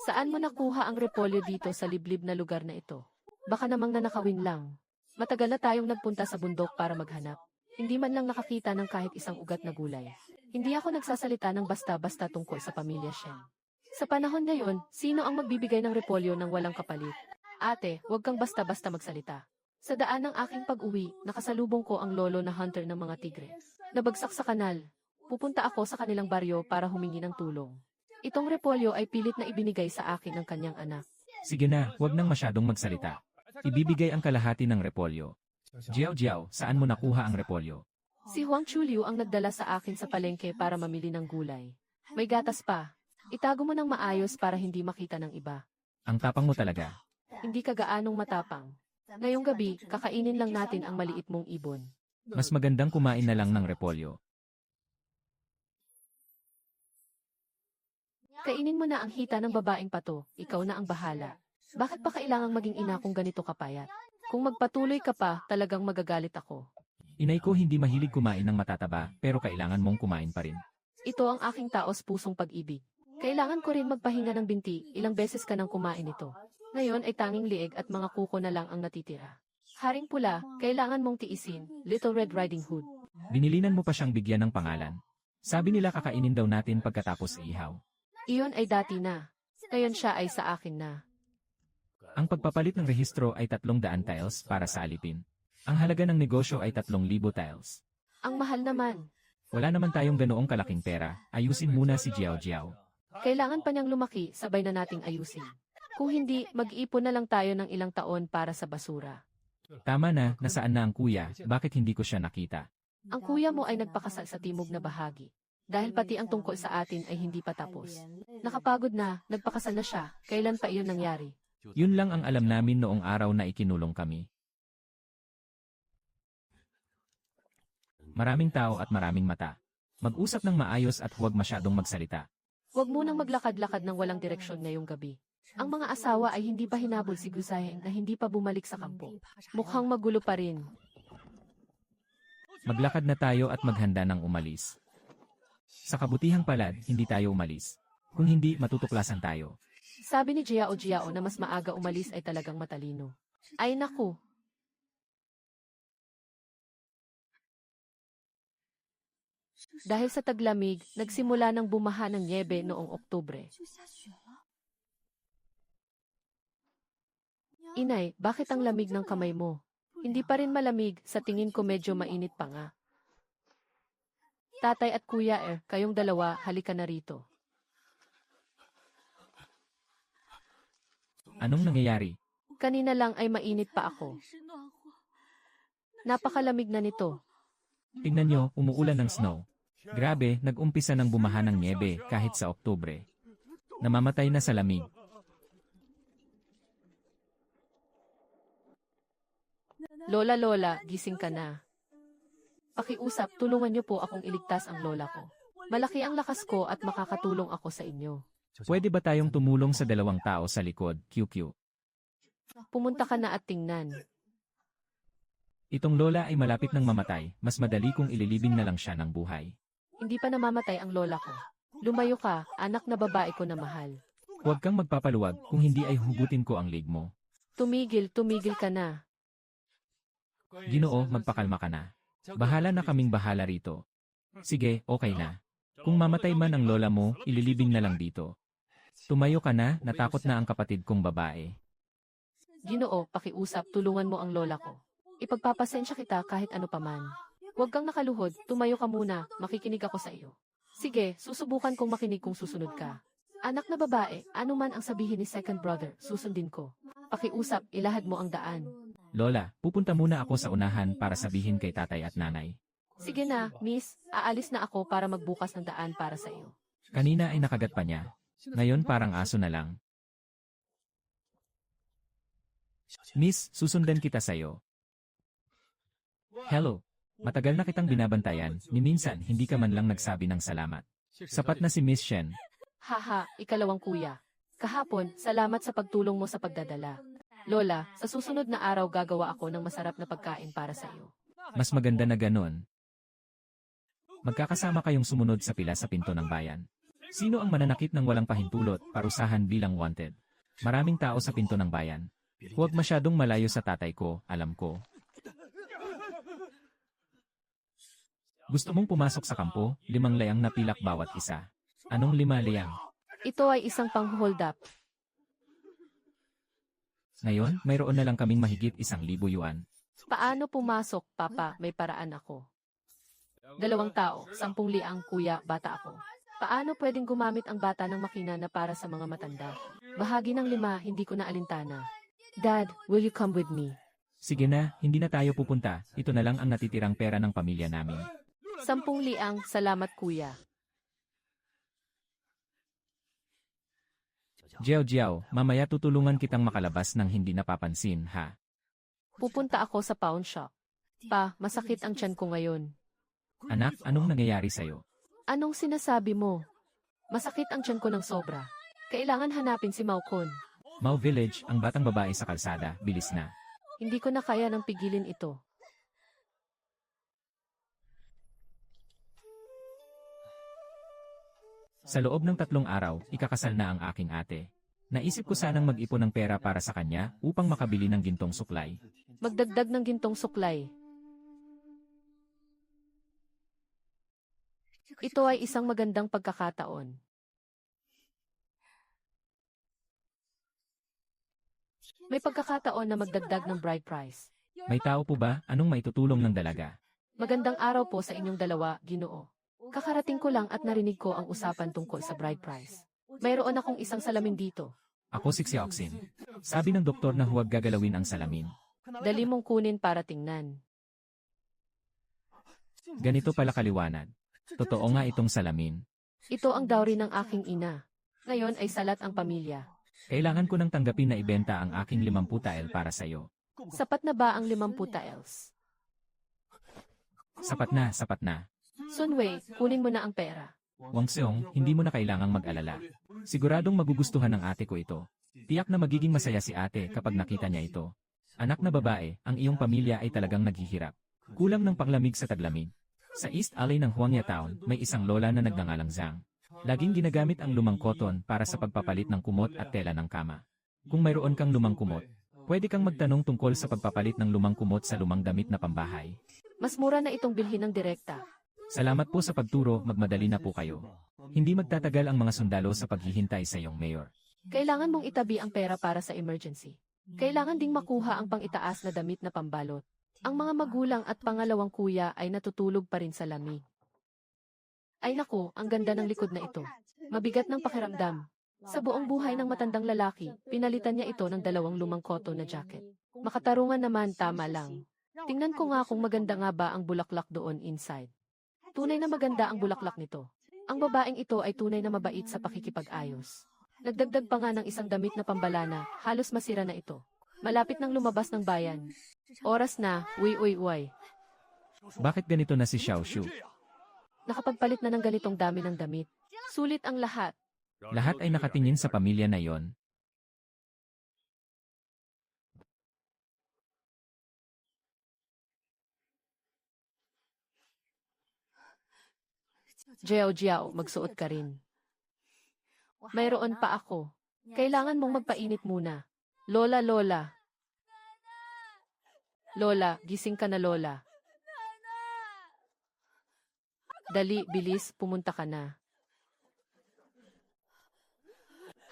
Speaker 2: Saan mo nakuha ang repolyo dito sa liblib na lugar na ito? Baka namang nanakawin lang. Matagal na tayong nagpunta sa bundok para maghanap. Hindi man lang nakakita ng kahit isang ugat na gulay. Hindi ako nagsasalita ng basta-basta tungkol sa pamilya Shen. Sa panahon ngayon, sino ang magbibigay ng repolyo ng walang kapalit? Ate, huwag kang basta-basta magsalita. Sa daan ng aking pag-uwi, nakasalubong ko ang lolo na hunter ng mga tigre. Nabagsak sa kanal. Pupunta ako sa kanilang baryo para humingi ng tulong. Itong repolyo ay pilit na ibinigay sa akin ng kanyang anak.
Speaker 1: Sige na, huwag nang masyadong magsalita. Ibibigay ang kalahati ng repolyo. Jiao Jiao, saan mo nakuha ang repolyo?
Speaker 2: Si Huang Chuliu ang nagdala sa akin sa palengke para mamili ng gulay. May gatas pa. Itago mo ng maayos para hindi makita ng iba.
Speaker 1: Ang tapang mo talaga.
Speaker 2: Hindi ka gaanong matapang. Ngayong gabi, kakainin lang natin ang maliit mong ibon.
Speaker 1: Mas magandang kumain na lang ng repolyo.
Speaker 2: Kainin mo na ang hita ng babaeng pato, ikaw na ang bahala. Bakit pa kailangang maging ina kung ganito kapayat? Kung magpatuloy ka pa, talagang magagalit ako.
Speaker 1: Inay ko hindi mahilig kumain ng matataba, pero kailangan mong kumain pa rin.
Speaker 2: Ito ang aking taos pusong pag-ibig. Kailangan ko rin magpahinga ng binti, ilang beses ka nang kumain ito. Ngayon ay tanging lieg at mga kuko na lang ang natitira. Haring pula, kailangan mong tiisin, Little Red Riding Hood.
Speaker 1: Binilinan mo pa siyang bigyan ng pangalan. Sabi nila kakainin daw natin pagkatapos ihaw.
Speaker 2: Iyon ay dati na. Ngayon siya ay sa akin na.
Speaker 1: Ang pagpapalit ng rehistro ay 300 tiles para sa alipin. Ang halaga ng negosyo ay 3,000 tiles.
Speaker 2: Ang mahal naman.
Speaker 1: Wala naman tayong ganoong kalaking pera, ayusin muna si Jiao Jiao.
Speaker 2: Kailangan pa niyang lumaki, sabay na nating ayusin. Kung hindi, mag-ipon na lang tayo ng ilang taon para sa basura.
Speaker 1: Tama na, nasaan na ang kuya, bakit hindi ko siya nakita?
Speaker 2: Ang kuya mo ay nagpakasal sa timog na bahagi. Dahil pati ang tungkol sa atin ay hindi pa tapos. Nakapagod na, nagpakasal na siya, kailan pa iyon nangyari?
Speaker 1: Yun lang ang alam namin noong araw na ikinulong kami. Maraming tao at maraming mata. Mag-usap ng maayos at huwag masyadong magsalita.
Speaker 2: Huwag munang maglakad-lakad ng walang direksyon ngayong gabi. Ang mga asawa ay hindi pa hinabol si Gusahe na hindi pa bumalik sa kampo. Mukhang magulo pa rin.
Speaker 1: Maglakad na tayo at maghanda ng umalis. Sa kabutihang palad, hindi tayo umalis. Kung hindi, matutuklasan tayo.
Speaker 2: Sabi ni Jiao Jiao na mas maaga umalis ay talagang matalino. Ay naku! Dahil sa taglamig, nagsimula ng bumaha ng nyebe noong Oktubre. Inay, bakit ang lamig ng kamay mo? Hindi pa rin malamig, sa tingin ko medyo mainit pa nga. Tatay at kuya kayong dalawa, halika na rito.
Speaker 1: Anong nangyayari?
Speaker 2: Kanina lang ay mainit pa ako. Napakalamig na nito.
Speaker 1: Tingnan nyo, umuulan ng snow. Grabe, nag-umpisa ng bumaha ng niebe kahit sa Oktubre. Namamatay na sa lamig.
Speaker 2: Lola, gising ka na. Pakiusap, tulungan niyo po akong iligtas ang lola ko. Malaki ang lakas ko at makakatulong ako sa inyo.
Speaker 1: Pwede ba tayong tumulong sa dalawang tao sa likod, QQ?
Speaker 2: Pumunta ka na at tingnan.
Speaker 1: Itong lola ay malapit ng mamatay, mas madali kung ililibing na lang siya ng buhay.
Speaker 2: Hindi pa namamatay ang lola ko. Lumayo ka, anak na babae ko na mahal.
Speaker 1: Huwag kang magpapaluwag, kung hindi ay hugutin ko ang leg mo.
Speaker 2: Tumigil ka na.
Speaker 1: Ginoo, magpakalma ka na. Bahala na kaming bahala rito. Sige, okay na. Kung mamatay man ang lola mo, ililibing na lang dito. Tumayo ka na, natakot na ang kapatid kong babae.
Speaker 2: Ginoo, pakiusap, tulungan mo ang lola ko. Ipagpapasensya kita kahit ano paman. Huwag kang nakaluhod, tumayo ka muna, makikinig ako sa iyo. Sige, susubukan kong makinig kung susunod ka. Anak na babae, ano man ang sabihin ni second brother, susundin ko. Pakiusap, ilahad mo ang daan.
Speaker 1: Lola, pupunta muna ako sa unahan para sabihin kay tatay at nanay.
Speaker 2: Sige na, miss, aalis na ako para magbukas ng daan para sa iyo.
Speaker 1: Kanina ay nakagat pa niya. Ngayon parang aso na lang. Miss, susundan kita sa'yo. Hello. Matagal na kitang binabantayan, ni minsan hindi ka man lang nagsabi ng salamat. Sapat na si Miss Shen.
Speaker 2: Haha, ikalawang kuya. Kahapon, salamat sa pagtulong mo sa pagdadala. Lola, sa susunod na araw gagawa ako ng masarap na pagkain para sa iyo.
Speaker 1: Mas maganda na ganun. Magkakasama kayong sumunod sa pila sa pinto ng bayan. Sino ang mananakit ng walang pahintulot, parusahan bilang wanted? Maraming tao sa pinto ng bayan. Huwag masyadong malayo sa tatay ko, alam ko. Gusto mong pumasok sa kampo, 5 layang na pilak bawat isa. Anong 5 layang?
Speaker 2: Ito ay isang pang-hold up.
Speaker 1: Ngayon, mayroon na lang kaming mahigit 1,000 yuan.
Speaker 2: Paano pumasok, Papa? May paraan ako. 2 tao, 10 liang, kuya, bata ako. Paano pwedeng gumamit ang bata ng makina na para sa mga matanda? Bahagi ng 5, hindi ko na alintana. Dad, will you come with me?
Speaker 1: Sige na, hindi na tayo pupunta. Ito na lang ang natitirang pera ng pamilya namin.
Speaker 2: 10 liang, salamat kuya.
Speaker 1: Jiao, mamaya tutulungan kitang makalabas ng hindi napapansin, ha?
Speaker 2: Pupunta ako sa pawn shop. Pa, masakit ang tiyan ko ngayon.
Speaker 1: Anak, anong nangyayari sa'yo?
Speaker 2: Anong sinasabi mo? Masakit ang tiyan ko ng sobra. Kailangan hanapin si Maukon.
Speaker 1: Mao Village, ang batang babae sa kalsada, bilis na.
Speaker 2: Hindi ko na kaya nang pigilin ito.
Speaker 1: Sa loob ng 3 araw, ikakasal na ang aking ate. Naisip ko sanang mag-ipon ng pera para sa kanya upang makabili ng gintong suklay.
Speaker 2: Magdagdag ng gintong suklay. Ito ay isang magandang pagkakataon. May pagkakataon na magdagdag ng bride price.
Speaker 1: May tao po ba? Anong maitutulong ng dalaga?
Speaker 2: Magandang araw po sa inyong dalawa, Ginoo. Kakarating ko lang at narinig ko ang usapan tungkol sa bride price. Mayroon akong isang salamin dito.
Speaker 1: Ako si Xiaoxin. Sabi ng doktor na huwag gagalawin ang salamin.
Speaker 2: Dali mong kunin para tingnan.
Speaker 1: Ganito pala kaliwanag. Totoo nga itong salamin.
Speaker 2: Ito ang dowry ng aking ina. Ngayon ay salat ang pamilya.
Speaker 1: Kailangan ko nang tanggapin na ibenta ang aking 50 tael para sa'yo.
Speaker 2: Sapat na ba ang 50 taels?
Speaker 1: Sapat na, sapat na.
Speaker 2: Sunway, kunin mo na ang pera.
Speaker 1: Wang Seong, hindi mo na kailangang mag-alala. Siguradong magugustuhan ng ate ko ito. Tiyak na magiging masaya si ate kapag nakita niya ito. Anak na babae, ang iyong pamilya ay talagang naghihirap. Kulang ng panglamig sa taglamig. Sa East Alley ng Huangya Town, may isang lola na nagngangalang Zhang. Laging ginagamit ang lumang cotton para sa pagpapalit ng kumot at tela ng kama. Kung mayroon kang lumang kumot, pwede kang magtanong tungkol sa pagpapalit ng lumang kumot sa lumang damit na pambahay.
Speaker 2: Mas mura na itong bilhin ng direkta.
Speaker 1: Salamat po sa pagturo, magmadali na po kayo. Hindi magtatagal ang mga sundalo sa paghihintay sa iyong mayor.
Speaker 2: Kailangan mong itabi ang pera para sa emergency. Kailangan ding makuha ang pang-itaas na damit na pambalot. Ang mga magulang at pangalawang kuya ay natutulog pa rin sa lamig. Ay naku, ang ganda ng likod na ito. Mabigat ng pakiramdam. Sa buong buhay ng matandang lalaki, pinalitan niya ito ng 2 lumang cotton na jacket. Makatarungan naman, tama lang. Tingnan ko nga kung maganda nga ba ang bulaklak doon inside. Tunay na maganda ang bulaklak nito. Ang babaeng ito ay tunay na mabait sa pakikipag-ayos. Nagdagdag pa nga ng isang damit na pambalana, halos masira na ito. Malapit nang lumabas ng bayan. Oras na, uy.
Speaker 1: Bakit ganito na si Xiao Shu?
Speaker 2: Nakapagpalit na ng ganitong dami ng damit. Sulit ang lahat.
Speaker 1: Lahat ay nakatingin sa pamilya na yon.
Speaker 2: Jiao, magsuot ka rin. Mayroon pa ako. Kailangan mong magpainit muna. Lola. Lola, gising ka na Lola. Dali, bilis, pumunta ka na.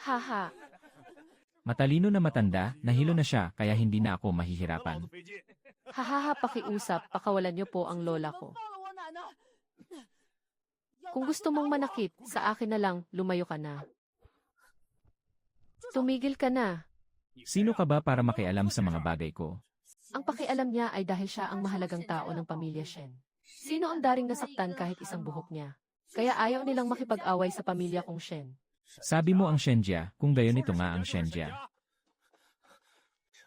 Speaker 2: Haha,
Speaker 1: Matalino na matanda, nahilo na siya kaya hindi na ako mahihirapan.
Speaker 2: hahaha, pakiusap, pakawalan niyo po ang lola ko. Kung gusto mong manakit, sa akin na lang, lumayo ka na. Tumigil ka na.
Speaker 1: Sino ka ba para makialam sa mga bagay ko?
Speaker 2: Ang pakialam niya ay dahil siya ang mahalagang tao ng pamilya Shen. Sino ang daring nasaktan kahit isang buhok niya? Kaya ayaw nilang makipag-away sa pamilya kong Shen.
Speaker 1: Sabi mo ang Shenjia, kung gayon ito nga ang Shenjia.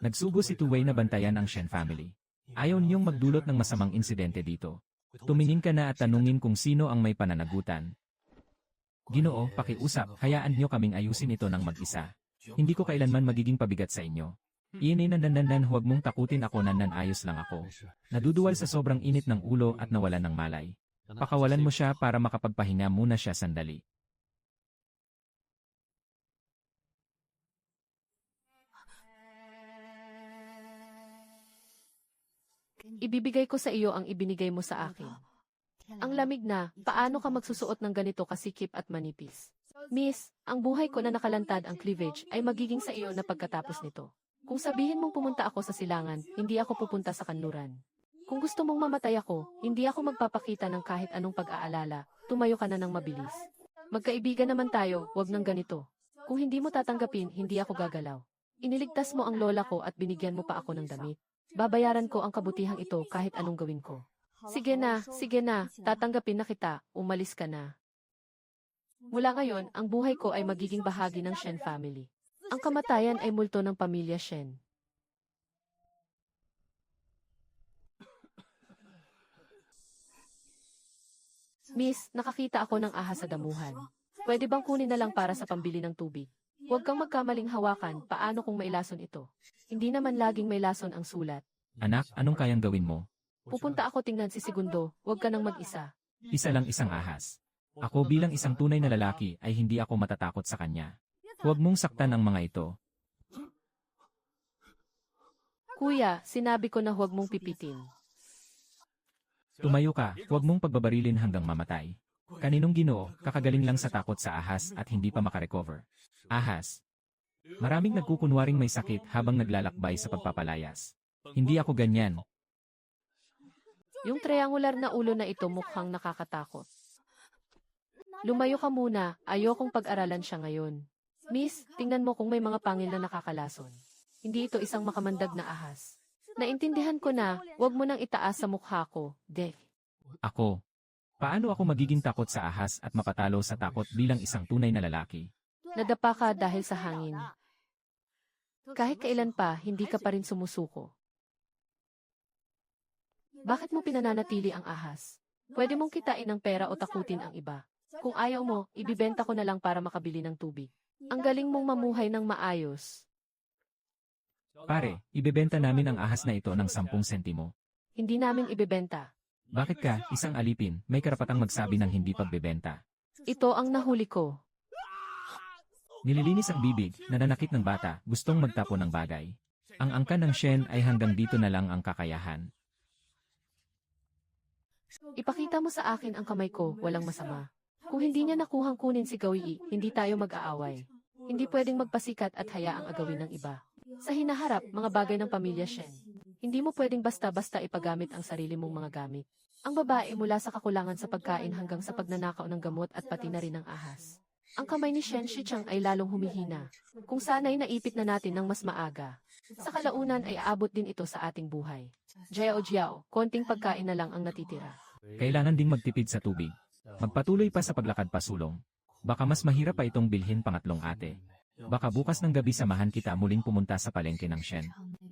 Speaker 1: Nagsugo si Tuwei na bantayan ang Shen family. Ayaw niyong magdulot ng masamang insidente dito. Tumingin ka na at tanungin kung sino ang may pananagutan. Ginoo, pakiusap, hayaan niyo kaming ayusin ito ng mag-isa. Hindi ko kailanman magiging pabigat sa inyo. Iinay nandandan, huwag mong takutin ako, ayos lang ako. Naduduwal sa sobrang init ng ulo at nawalan ng malay. Pakawalan mo siya para makapagpahinga muna siya sandali.
Speaker 2: Ibibigay ko sa iyo ang ibinigay mo sa akin. Ang lamig na, paano ka magsusuot ng ganito kasikip at manipis? Miss, ang buhay ko na nakalantad ang cleavage ay magiging sa iyo na pagkatapos nito. Kung sabihin mong pumunta ako sa silangan, hindi ako pupunta sa kanluran. Kung gusto mong mamatay ako, hindi ako magpapakita ng kahit anong pag-aalala, tumayo ka na ng mabilis. Magkaibigan naman tayo, wag ng ganito. Kung hindi mo tatanggapin, hindi ako gagalaw. Iniligtas mo ang lola ko at binigyan mo pa ako ng damit. Babayaran ko ang kabutihang ito kahit anong gawin ko. Sige na, tatanggapin na kita, umalis ka na. Mula ngayon, ang buhay ko ay magiging bahagi ng Shen family. Ang kamatayan ay multo ng pamilya Shen. Miss, nakakita ako ng ahas sa damuhan. Pwede bang kunin na lang para sa pambili ng tubig? Huwag kang magkamaling hawakan, paano kung mailason ito? Hindi naman laging may lason ang sulat.
Speaker 1: Anak, anong kayang gawin mo?
Speaker 2: Pupunta ako tingnan si Segundo, huwag ka nang mag-isa.
Speaker 1: Isa lang isang ahas. Ako bilang isang tunay na lalaki ay hindi ako matatakot sa kanya. Huwag mong saktan ang mga ito.
Speaker 2: Kuya, sinabi ko na huwag mong pipitin.
Speaker 1: Tumayo ka, huwag mong pagbabarilin hanggang mamatay. Kaninong Ginoo, kakagaling lang sa takot sa ahas at hindi pa makarecover. Ahas. Maraming nagkukunwaring may sakit habang naglalakbay sa pagpapalayas. Hindi ako ganyan.
Speaker 2: Yung triangular na ulo na ito mukhang nakakatakot. Lumayo ka muna, ayokong pag-aralan siya ngayon. Miss, tingnan mo kung may mga pangil na nakakalason. Hindi ito isang makamandag na ahas. Naintindihan ko na, wag mo nang itaas sa mukha ko, Dek.
Speaker 1: Ako. Paano ako magiging takot sa ahas at mapatalo sa takot bilang isang tunay na lalaki?
Speaker 2: Nadapa ka dahil sa hangin. Kahit kailan pa, hindi ka pa rin sumusuko. Bakit mo pinananatili ang ahas? Pwede mong kitain ng pera o takutin ang iba. Kung ayaw mo, ibibenta ko na lang para makabili ng tubig. Ang galing mong mamuhay ng maayos.
Speaker 1: Pare, ibebenta namin ang ahas na ito ng 10 sentimo.
Speaker 2: Hindi namin ibebenta.
Speaker 1: Bakit ka, isang alipin, may karapatang magsabi ng hindi pagbebenta?
Speaker 2: Ito ang nahuli ko.
Speaker 1: Nililinis ang bibig, nananakit ng bata, gustong magtapon ng bagay. Ang angkan ng Shen ay hanggang dito na lang ang kakayahan.
Speaker 2: Ipakita mo sa akin ang kamay ko, walang masama. Kung hindi niya nakuhang kunin si Gawi, hindi tayo mag-aaway. Hindi pwedeng magpasikat at hayaang agawin ng iba. Sa hinaharap, mga bagay ng pamilya Shen. Hindi mo pwedeng basta-basta ipagamit ang sarili mong mga gamit. Ang babae mula sa kakulangan sa pagkain hanggang sa pagnanakaw ng gamot at pati na rin ng ahas. Ang kamay ni Shen Shichang ay lalong humihina. Kung sana'y naipit na natin ng mas maaga. Sa kalaunan ay aabot din ito sa ating buhay. Jiao, konting pagkain na lang ang natitira.
Speaker 1: Kailangan ding magtipid sa tubig. Magpatuloy pa sa paglakad pasulong. Baka mas mahirap pa itong bilhin pangatlong ate. Baka bukas ng gabi samahan kita muling pumunta sa palengke ng Shen.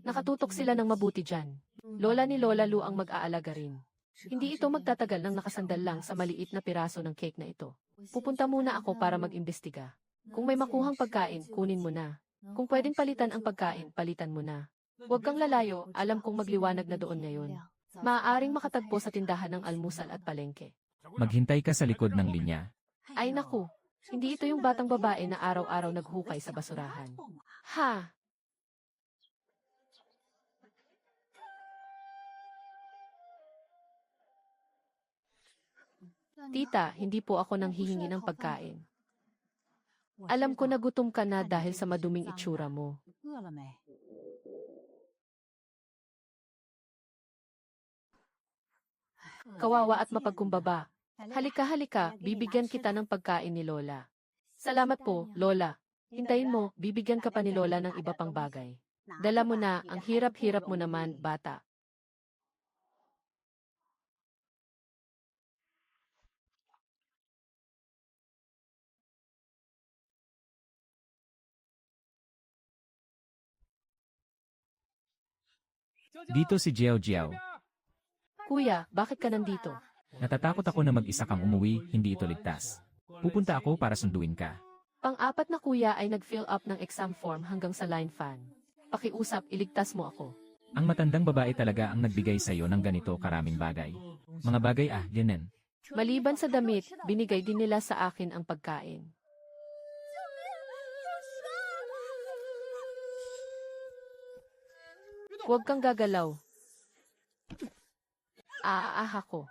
Speaker 2: Nakatutok sila ng mabuti dyan. Lola ni Lola Lu ang mag-aalaga rin. Hindi ito magtatagal ng nakasandal lang sa maliit na piraso ng cake na ito. Pupunta muna ako para mag-imbestiga. Kung may makuhang pagkain, kunin mo na. Kung pwedeng palitan ang pagkain, palitan mo na. Huwag kang lalayo, alam kong magliwanag na doon ngayon. Maaaring makatagpo sa tindahan ng almusal at palengke.
Speaker 1: Maghintay ka sa likod ng linya.
Speaker 2: Ay naku, hindi ito yung batang babae na araw-araw naghukay sa basurahan. Ha! Tita, hindi po ako nang hihingi ng pagkain. Alam ko na gutom ka na dahil sa maduming itsura mo. Kawawa at mapagkumbaba. Halika, bibigyan kita ng pagkain ni Lola. Salamat po, Lola. Hintayin mo, bibigyan ka pa ni Lola ng iba pang bagay. Dala mo na, ang hirap-hirap mo naman, bata.
Speaker 1: Dito si Jiao Jiao.
Speaker 2: Kuya, bakit ka nandito?
Speaker 1: Natatakot ako na mag-isa kang umuwi, hindi ito ligtas. Pupunta ako para sunduin ka.
Speaker 2: Pang-apat na kuya ay nag-fill up ng exam form hanggang sa line fan. Pakiusap, iligtas mo ako.
Speaker 1: Ang matandang babae talaga ang nagbigay sa iyo ng ganito karaming bagay. Mga bagay ganyan.
Speaker 2: Maliban sa damit, binigay din nila sa akin ang pagkain. Huwag kang gagalaw. Aaah ako.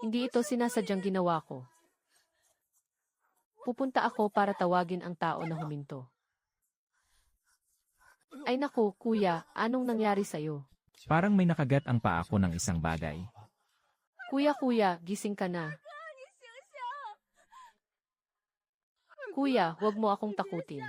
Speaker 2: Hindi ito sinasadyang ginawa ko. Pupunta ako para tawagin ang tao na huminto. Ay naku, kuya, anong nangyari sa'yo?
Speaker 1: Parang may nakagat ang paa ko ng isang bagay.
Speaker 2: Kuya, gising ka na. Kuya, huwag mo akong takutin.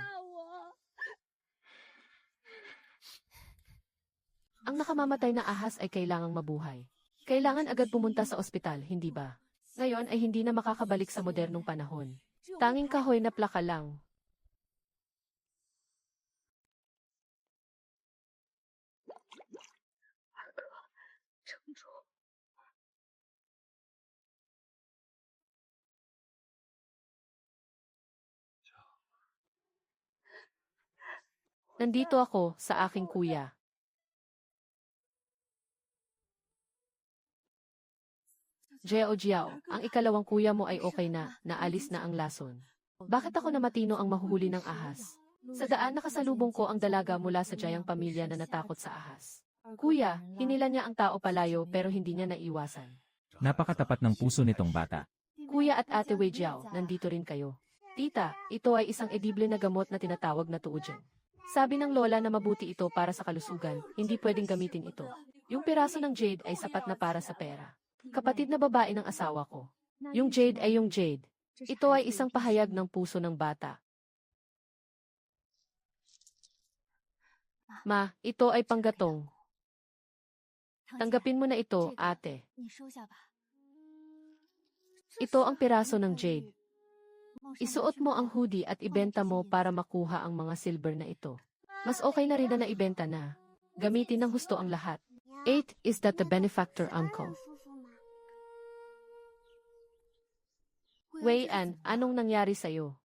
Speaker 2: Ang nakamamatay na ahas ay kailangang mabuhay. Kailangan agad pumunta sa ospital, hindi ba? Ngayon ay hindi na makakabalik sa modernong panahon. Tanging kahoy na plaka lang. Nandito ako sa aking kuya. Jiao, ang ikalawang kuya mo ay okay na, naalis na ang lason. Bakit ako na matino ang mahuhuli ng ahas? Sa daan nakasalubong ko ang dalaga mula sa Jayang pamilya na natakot sa ahas. Kuya, hinila niya ang tao palayo pero hindi niya naiwasan.
Speaker 1: Napakatapat ng puso nitong bata.
Speaker 2: Kuya at Ate Wei Jiao, nandito rin kayo. Tita, ito ay isang edible na gamot na tinatawag na tuujan. Sabi ng lola na mabuti ito para sa kalusugan, hindi pwedeng gamitin ito. Yung piraso ng jade ay sapat na para sa pera. Kapatid na babae ng asawa ko. Yung jade ay yung jade. Ito ay isang pahayag ng puso ng bata. Ma, ito ay panggatong. Tanggapin mo na ito, ate. Ito ang piraso ng jade. Isuot mo ang hoodie at ibenta mo para makuha ang mga silver na ito. Mas okay na rin na naibenta na. Gamitin ng husto ang lahat. 8 is that the benefactor uncle. Wei An, anong nangyari sa'yo?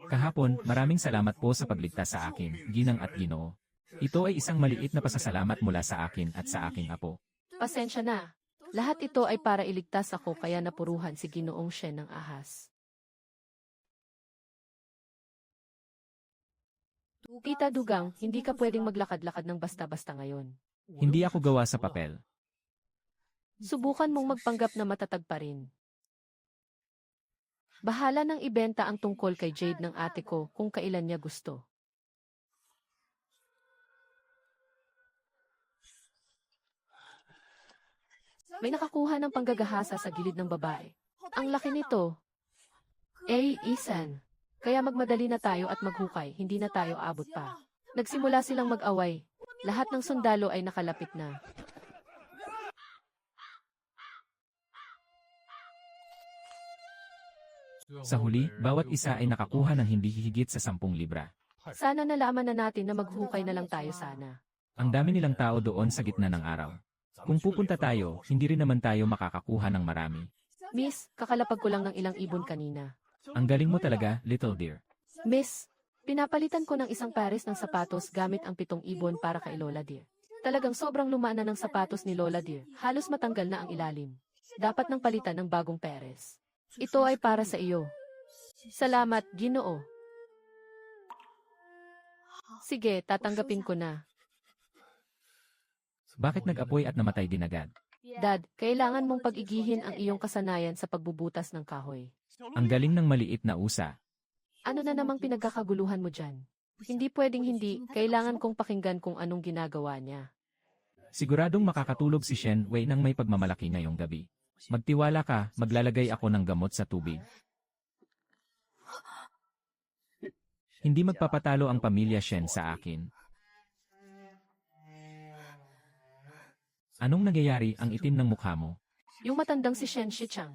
Speaker 1: Kahapon, maraming salamat po sa pagligtas sa akin, Ginang at Ginoo. Ito ay isang maliit na pasasalamat mula sa akin at sa aking apo.
Speaker 2: Pasensya na. Lahat ito ay para iligtas ako kaya napuruhan si Ginoong Shen ng ahas. Tita Dugang, hindi ka pwedeng maglakad-lakad ng basta-basta ngayon.
Speaker 1: Hindi ako gawa sa papel.
Speaker 2: Subukan mong magpanggap na matatag pa rin. Bahala nang ibenta ang tungkol kay Jade ng ate ko kung kailan niya gusto. May nakakuha ng panggagahasa sa gilid ng babae. Ang laki nito. Isan. Kaya magmadali na tayo at maghukay, hindi na tayo abot pa. Nagsimula silang mag-away. Lahat ng sundalo ay nakalapit na.
Speaker 1: Sa huli, bawat isa ay nakakuha ng hindi hihigit sa 10 libra.
Speaker 2: Sana nalaman na natin na maghukay na lang tayo sana.
Speaker 1: Ang dami nilang tao doon sa gitna ng araw. Kung pupunta tayo, hindi rin naman tayo makakakuha ng marami.
Speaker 2: Miss, kakalapag ko lang ng ilang ibon kanina.
Speaker 1: Ang galing mo talaga, little dear.
Speaker 2: Miss, pinapalitan ko ng isang pares ng sapatos gamit ang 7 ibon para kay Lola Dear. Talagang sobrang luma na ng sapatos ni Lola Dear, halos matanggal na ang ilalim. Dapat nang palitan ng bagong pares. Ito ay para sa iyo. Salamat, Ginoo. Sige, tatanggapin ko na.
Speaker 1: Bakit nag-apoy at namatay din agad?
Speaker 2: Dad, kailangan mong pag-igihin ang iyong kasanayan sa pagbubutas ng kahoy.
Speaker 1: Ang galing ng maliit na usa.
Speaker 2: Ano na namang pinagkakaguluhan mo dyan? Hindi pwedeng hindi, kailangan kong pakinggan kung anong ginagawa niya.
Speaker 1: Siguradong makakatulog si Shen Wei nang may pagmamalaki ngayong gabi. Magtiwala ka, maglalagay ako ng gamot sa tubig. Hindi magpapatalo ang pamilya Shen sa akin. Anong nangyayari ang itim ng mukha mo?
Speaker 2: Yung matandang si Shen Shichang.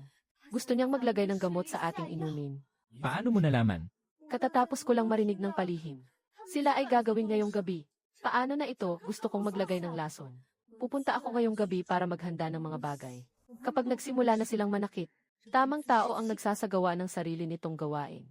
Speaker 2: Gusto niyang maglagay ng gamot sa ating inumin.
Speaker 1: Paano mo nalaman?
Speaker 2: Katatapos ko lang marinig ng palihim. Sila ay gagawin ngayong gabi. Paano na ito, gusto kong maglagay ng lason. Pupunta ako ngayong gabi para maghanda ng mga bagay. Kapag nagsimula na silang manakit, tamang tao ang nagsasagawa ng sarili nitong gawain.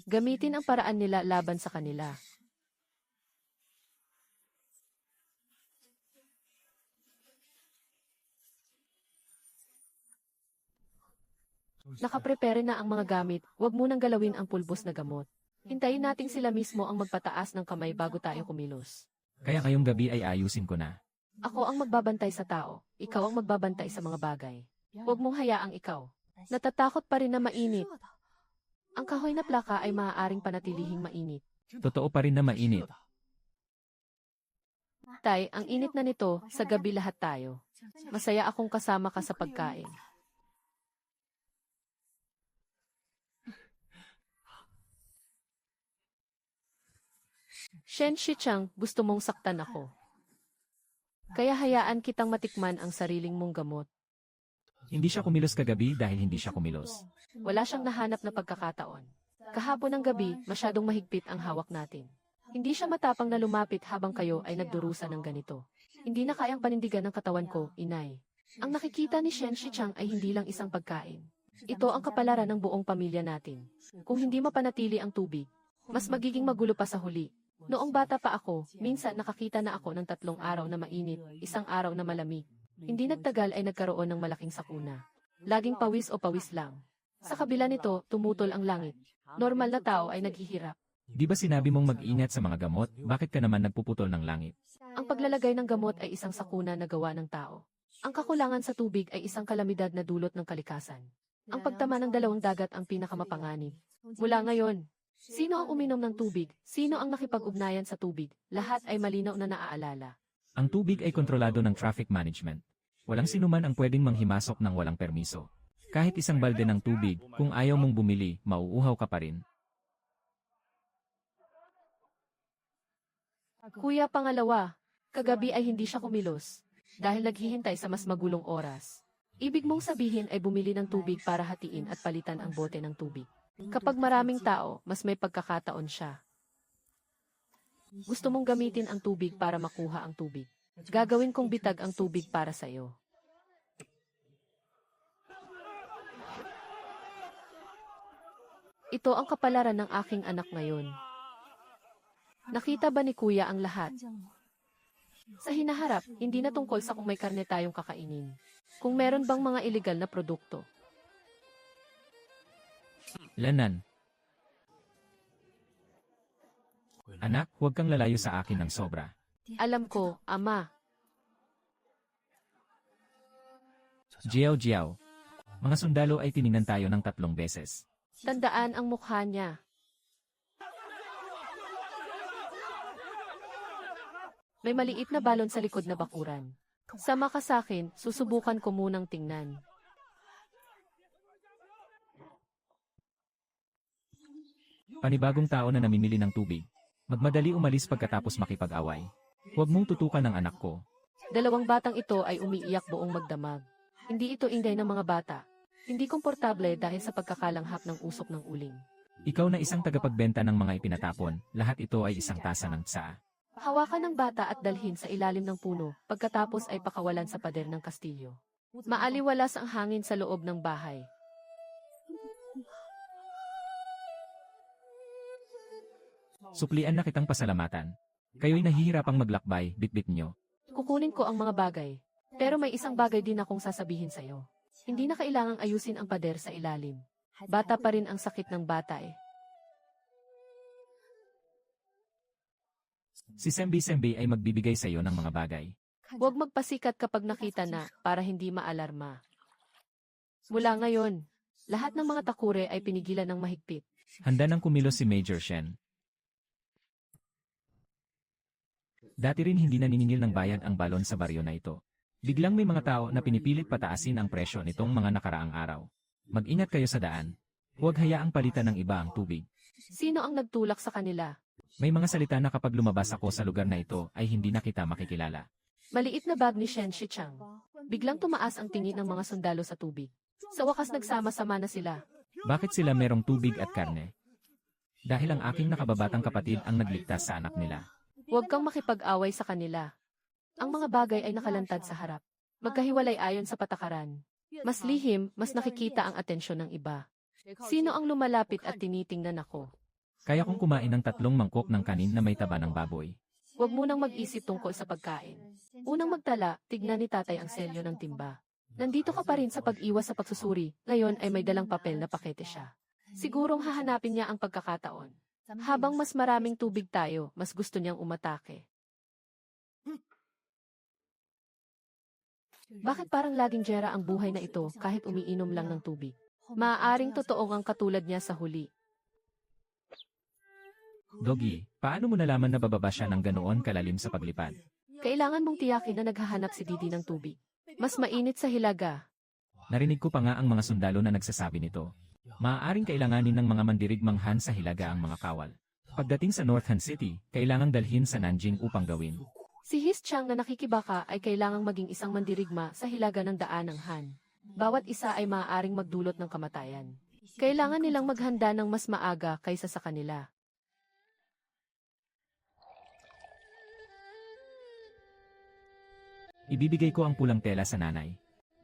Speaker 2: Gamitin ang paraan nila laban sa kanila. Nakaprepare na ang mga gamit, huwag munang galawin ang pulbos na gamot. Hintayin nating sila mismo ang magpataas ng kamay bago tayo kumilos.
Speaker 1: Kaya ngayong gabi ay ayusin ko na.
Speaker 2: Ako ang magbabantay sa tao, ikaw ang magbabantay sa mga bagay. Huwag mong hayaang ikaw. Natatakot pa rin na mainit. Ang kahoy na plaka ay maaaring panatilihing mainit.
Speaker 1: Totoo pa rin na mainit.
Speaker 2: Tay, ang init na nito, sa gabi lahat tayo. Masaya akong kasama ka sa pagkain. Shen Shichang, gusto mong saktan ako. Kaya hayaan kitang matikman ang sariling mong gamot.
Speaker 1: Hindi siya kumilos kagabi dahil hindi siya kumilos.
Speaker 2: Wala siyang nahanap na pagkakataon. Kahapon ng gabi, masyadong mahigpit ang hawak natin. Hindi siya matapang na lumapit habang kayo ay nagdurusa ng ganito. Hindi na kayang panindigan ng katawan ko, inay. Ang nakikita ni Shen Shichang ay hindi lang isang pagkain. Ito ang kapalaran ng buong pamilya natin. Kung hindi mapanatili ang tubig, mas magiging magulo pa sa huli. Noong bata pa ako, minsan nakakita na ako ng 3 araw na mainit, 1 araw na malamig. Hindi nagtagal ay nagkaroon ng malaking sakuna. Laging pawis o pawis lang. Sa kabila nito, tumutol ang langit. Normal na tao ay naghihirap.
Speaker 1: Di ba sinabi mong mag-ingat sa mga gamot? Bakit ka naman nagpuputol ng langit?
Speaker 2: Ang paglalagay ng gamot ay isang sakuna na gawa ng tao. Ang kakulangan sa tubig ay isang kalamidad na dulot ng kalikasan. Ang pagtama ng 2 dagat ang pinakamapanganib. Mula ngayon, sino ang uminom ng tubig? Sino ang nakipag-ugnayan sa tubig? Lahat ay malinaw na naaalala.
Speaker 1: Ang tubig ay kontrolado ng traffic management. Walang sinuman ang pwedeng manghimasok ng walang permiso. Kahit isang balde ng tubig, kung ayaw mong bumili, mauuhaw ka pa rin.
Speaker 2: Kuya pangalawa, kagabi ay hindi siya kumilos dahil naghihintay sa mas magulong oras. Ibig mong sabihin ay bumili ng tubig para hatiin at palitan ang bote ng tubig. Kapag maraming tao, mas may pagkakataon siya. Gusto mong gamitin ang tubig para makuha ang tubig. Gagawin kong bitag ang tubig para sa iyo. Ito ang kapalaran ng aking anak ngayon. Nakita ba ni Kuya ang lahat? Sa hinaharap, hindi na tungkol sa kung may karne tayong kakainin. Kung meron bang mga iligal na produkto.
Speaker 1: Lanan. Anak, huwag kang lalayo sa akin ng sobra.
Speaker 2: Alam ko, Ama.
Speaker 1: Jiao Jiao. Mga sundalo ay tiningnan tayo ng 3 beses.
Speaker 2: Tandaan ang mukha niya. May maliit na balon sa likod na bakuran. Sama ka sa akin, susubukan ko munang tingnan.
Speaker 1: Panibagong tao na namimili ng tubig. Magmadali umalis pagkatapos makipag-away. Huwag mong tutukan ang anak ko.
Speaker 2: 2 batang ito ay umiiyak buong magdamag. Hindi ito ingay ng mga bata. Hindi komportable dahil sa pagkakalanghap ng usok ng uling.
Speaker 1: Ikaw na isang tagapagbenta ng mga ipinatapon, lahat ito ay isang tasa ng tsaa.
Speaker 2: Hawakan ng bata at dalhin sa ilalim ng puno, pagkatapos ay pakawalan sa pader ng kastilyo. Maaliwalas ang hangin sa loob ng bahay.
Speaker 1: Suklian na kitang pasalamatan. Kayo'y nahihirapang maglakbay, bitbit nyo.
Speaker 2: Kukunin ko ang mga bagay. Pero may isang bagay din akong sasabihin sa'yo. Hindi na kailangang ayusin ang pader sa ilalim. Bata pa rin ang sakit ng bata eh.
Speaker 1: Si Sembi ay magbibigay sa'yo ng mga bagay.
Speaker 2: Huwag magpasikat kapag nakita na, para hindi maalarma. Mula ngayon, lahat ng mga takure ay pinigilan ng mahigpit.
Speaker 1: Handa nang kumilos si Major Shen. Dati rin hindi naniningil ng bayad ang balon sa baryo na ito. Biglang may mga tao na pinipilit pataasin ang presyo nitong mga nakaraang araw. Mag-ingat kayo sa daan. Huwag hayaang palitan ng iba ang tubig.
Speaker 2: Sino ang nagtulak sa kanila?
Speaker 1: May mga salita na kapag lumabas ako sa lugar na ito ay hindi na kita makikilala.
Speaker 2: Maliit na bag ni Shen Shichang. Biglang tumaas ang tingin ng mga sundalo sa tubig. Sa wakas nagsama-sama na sila.
Speaker 1: Bakit sila merong tubig at karne? Dahil ang aking nakababatang kapatid ang nagligtas sa anak nila.
Speaker 2: Huwag kang makipag-away sa kanila. Ang mga bagay ay nakalantad sa harap. Magkahiwalay ayon sa patakaran. Mas lihim, mas nakikita ang atensyon ng iba. Sino ang lumalapit at tinitingnan ako?
Speaker 1: Kaya kong kumain ng 3 mangkok ng kanin na may taba ng baboy.
Speaker 2: Huwag munang mag-isip tungkol sa pagkain. Unang magtala, tignan ni tatay ang selyo ng timba. Nandito ka pa rin sa pag-iwas sa pagsusuri, ngayon ay may dalang papel na pakete siya. Sigurong hahanapin niya ang pagkakataon. Habang mas maraming tubig tayo, mas gusto niyang umatake. Bakit parang laging jera ang buhay na ito kahit umiinom lang ng tubig? Maaaring totoong ang katulad niya sa huli.
Speaker 1: Doggy, paano mo nalaman na bababa siya ng ganoon kalalim sa paglipad?
Speaker 2: Kailangan mong tiyakin na naghahanap si Didi ng tubig. Mas mainit sa hilaga.
Speaker 1: Narinig ko pa nga ang mga sundalo na nagsasabi nito. Maaaring kailanganin ng mga mandirigmang Han sa hilaga ang mga kawal. Pagdating sa North Han City, kailangang dalhin sa Nanjing upang gawin.
Speaker 2: Si His Chang na nakikibaka ay kailangang maging isang mandirigma sa hilaga ng daan ng Han. Bawat isa ay maaaring magdulot ng kamatayan. Kailangan nilang maghanda ng mas maaga kaysa sa kanila.
Speaker 1: Ibibigay ko ang pulang tela sa nanay.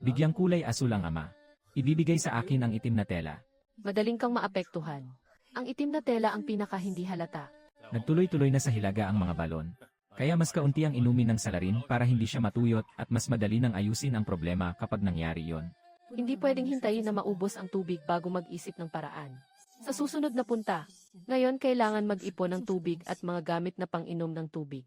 Speaker 1: Bigyang kulay asul ang ama. Ibibigay sa akin ang itim na tela.
Speaker 2: Madaling kang maapektuhan. Ang itim na tela ang pinaka hindi halata.
Speaker 1: Nagtuloy-tuloy na sa hilaga ang mga balon. Kaya mas kaunti ang inumin ng salarin para hindi siya matuyot at mas madali nang ayusin ang problema kapag nangyari yon.
Speaker 2: Hindi pwedeng hintayin na maubos ang tubig bago mag-isip ng paraan. Sa susunod na punta, ngayon kailangan mag-ipon ng tubig at mga gamit na pang-inom ng tubig.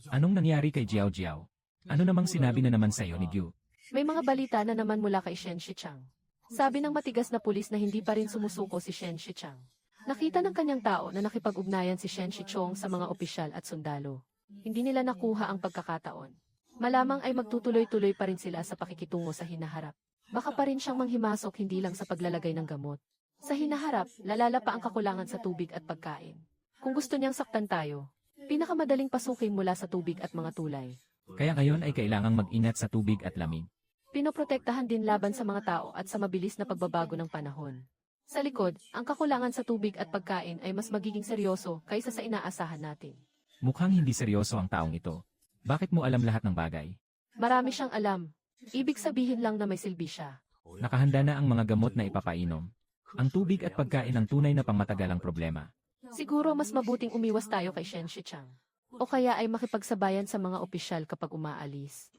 Speaker 1: Anong nangyari kay Jiao Jiao? Ano namang sinabi na naman sa'yo ni Gyu?
Speaker 2: May mga balita na naman mula kay Shen Shichang. Sabi ng matigas na pulis na hindi pa rin sumusuko si Shen Shichang. Nakita ng kanyang tao na nakipag-ugnayan si Shen Shichong sa mga opisyal at sundalo. Hindi nila nakuha ang pagkakataon. Malamang ay magtutuloy-tuloy pa rin sila sa pakikitungo sa hinaharap. Baka pa rin siyang manghimasok hindi lang sa paglalagay ng gamot. Sa hinaharap, lalala pa ang kakulangan sa tubig at pagkain. Kung gusto niyang saktan tayo, pinakamadaling pasukin mula sa tubig at mga tulay.
Speaker 1: Kaya ngayon ay kailangang mag-ingat sa tubig at lamig.
Speaker 2: Pinoprotektahan din laban sa mga tao at sa mabilis na pagbabago ng panahon. Sa likod, ang kakulangan sa tubig at pagkain ay mas magiging seryoso kaysa sa inaasahan natin.
Speaker 1: Mukhang hindi seryoso ang taong ito. Bakit mo alam lahat ng bagay?
Speaker 2: Marami siyang alam. Ibig sabihin lang na may silbi siya.
Speaker 1: Nakahanda na ang mga gamot na ipapainom. Ang tubig at pagkain ang tunay na pangmatagalang problema.
Speaker 2: Siguro mas mabuting umiwas tayo kay Shen Shichang. O kaya ay makipagsabayan sa mga opisyal kapag umaalis.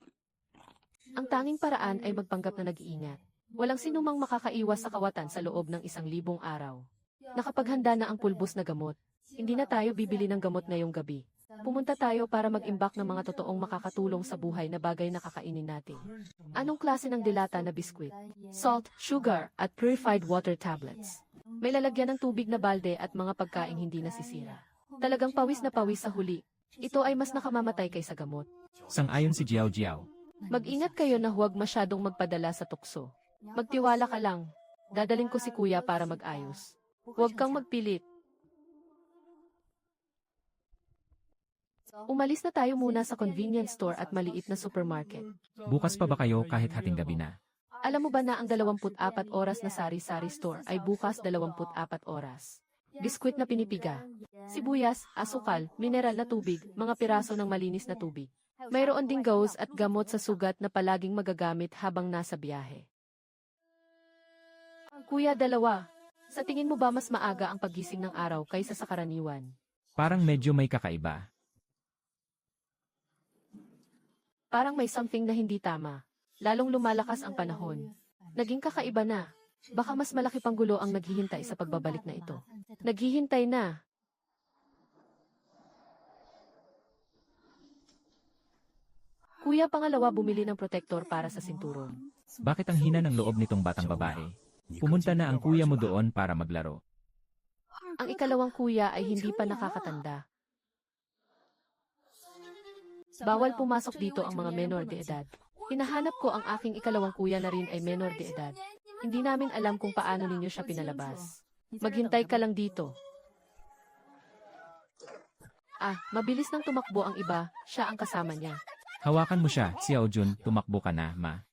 Speaker 2: Ang tanging paraan ay magpanggap na nag-iingat. Walang sinumang makakaiwas sa kawatan sa loob ng 1,000 araw. Nakapaghanda na ang pulbos na gamot. Hindi na tayo bibili ng gamot ngayong gabi. Pumunta tayo para mag-imbak ng mga totoong makakatulong sa buhay na bagay na kakainin natin. Anong klase ng dilata na biskwit? Salt, sugar, at purified water tablets. May lalagyan ng tubig na balde at mga pagkaing hindi nasisira. Talagang pawis na pawis sa huli. Ito ay mas nakamamatay kaysa gamot.
Speaker 1: Sang-ayon si Jiao Jiao.
Speaker 2: Mag-ingat kayo na huwag masyadong magpadala sa tukso. Magtiwala ka lang. Dadaling ko si kuya para mag-ayos. Huwag kang magpilit. Umalis na tayo muna sa convenience store at maliit na supermarket.
Speaker 1: Bukas pa ba kayo kahit hating gabi na?
Speaker 2: Alam mo ba na ang 24 oras na sari-sari store ay bukas 24 oras? Biskwit na pinipiga, sibuyas, asukal, mineral na tubig, mga piraso ng malinis na tubig. Mayroon ding gauze at gamot sa sugat na palaging magagamit habang nasa biyahe. Kuya, dalawa. Sa tingin mo ba mas maaga ang paggising ng araw kaysa sa karaniwan?
Speaker 1: Parang medyo may kakaiba.
Speaker 2: Parang may something na hindi tama. Lalong lumalakas ang panahon. Naging kakaiba na. Baka mas malaki pang gulo ang naghihintay sa pagbabalik na ito. Naghihintay na. Kuya, pangalawa bumili ng protector para sa sinturon.
Speaker 1: Bakit ang hina ng loob nitong batang babae? Pumunta na ang kuya mo doon para maglaro.
Speaker 2: Ang ikalawang kuya ay hindi pa nakakatanda. Bawal pumasok dito ang mga menor de edad. Hinahanap ko ang aking ikalawang kuya na rin ay menor de edad. Hindi namin alam kung paano ninyo siya pinalabas. Maghintay ka lang dito. Mabilis nang tumakbo ang iba, siya ang kasama niya.
Speaker 1: Hawakan mo siya, Xiao Jun, tumakbo ka na, ma.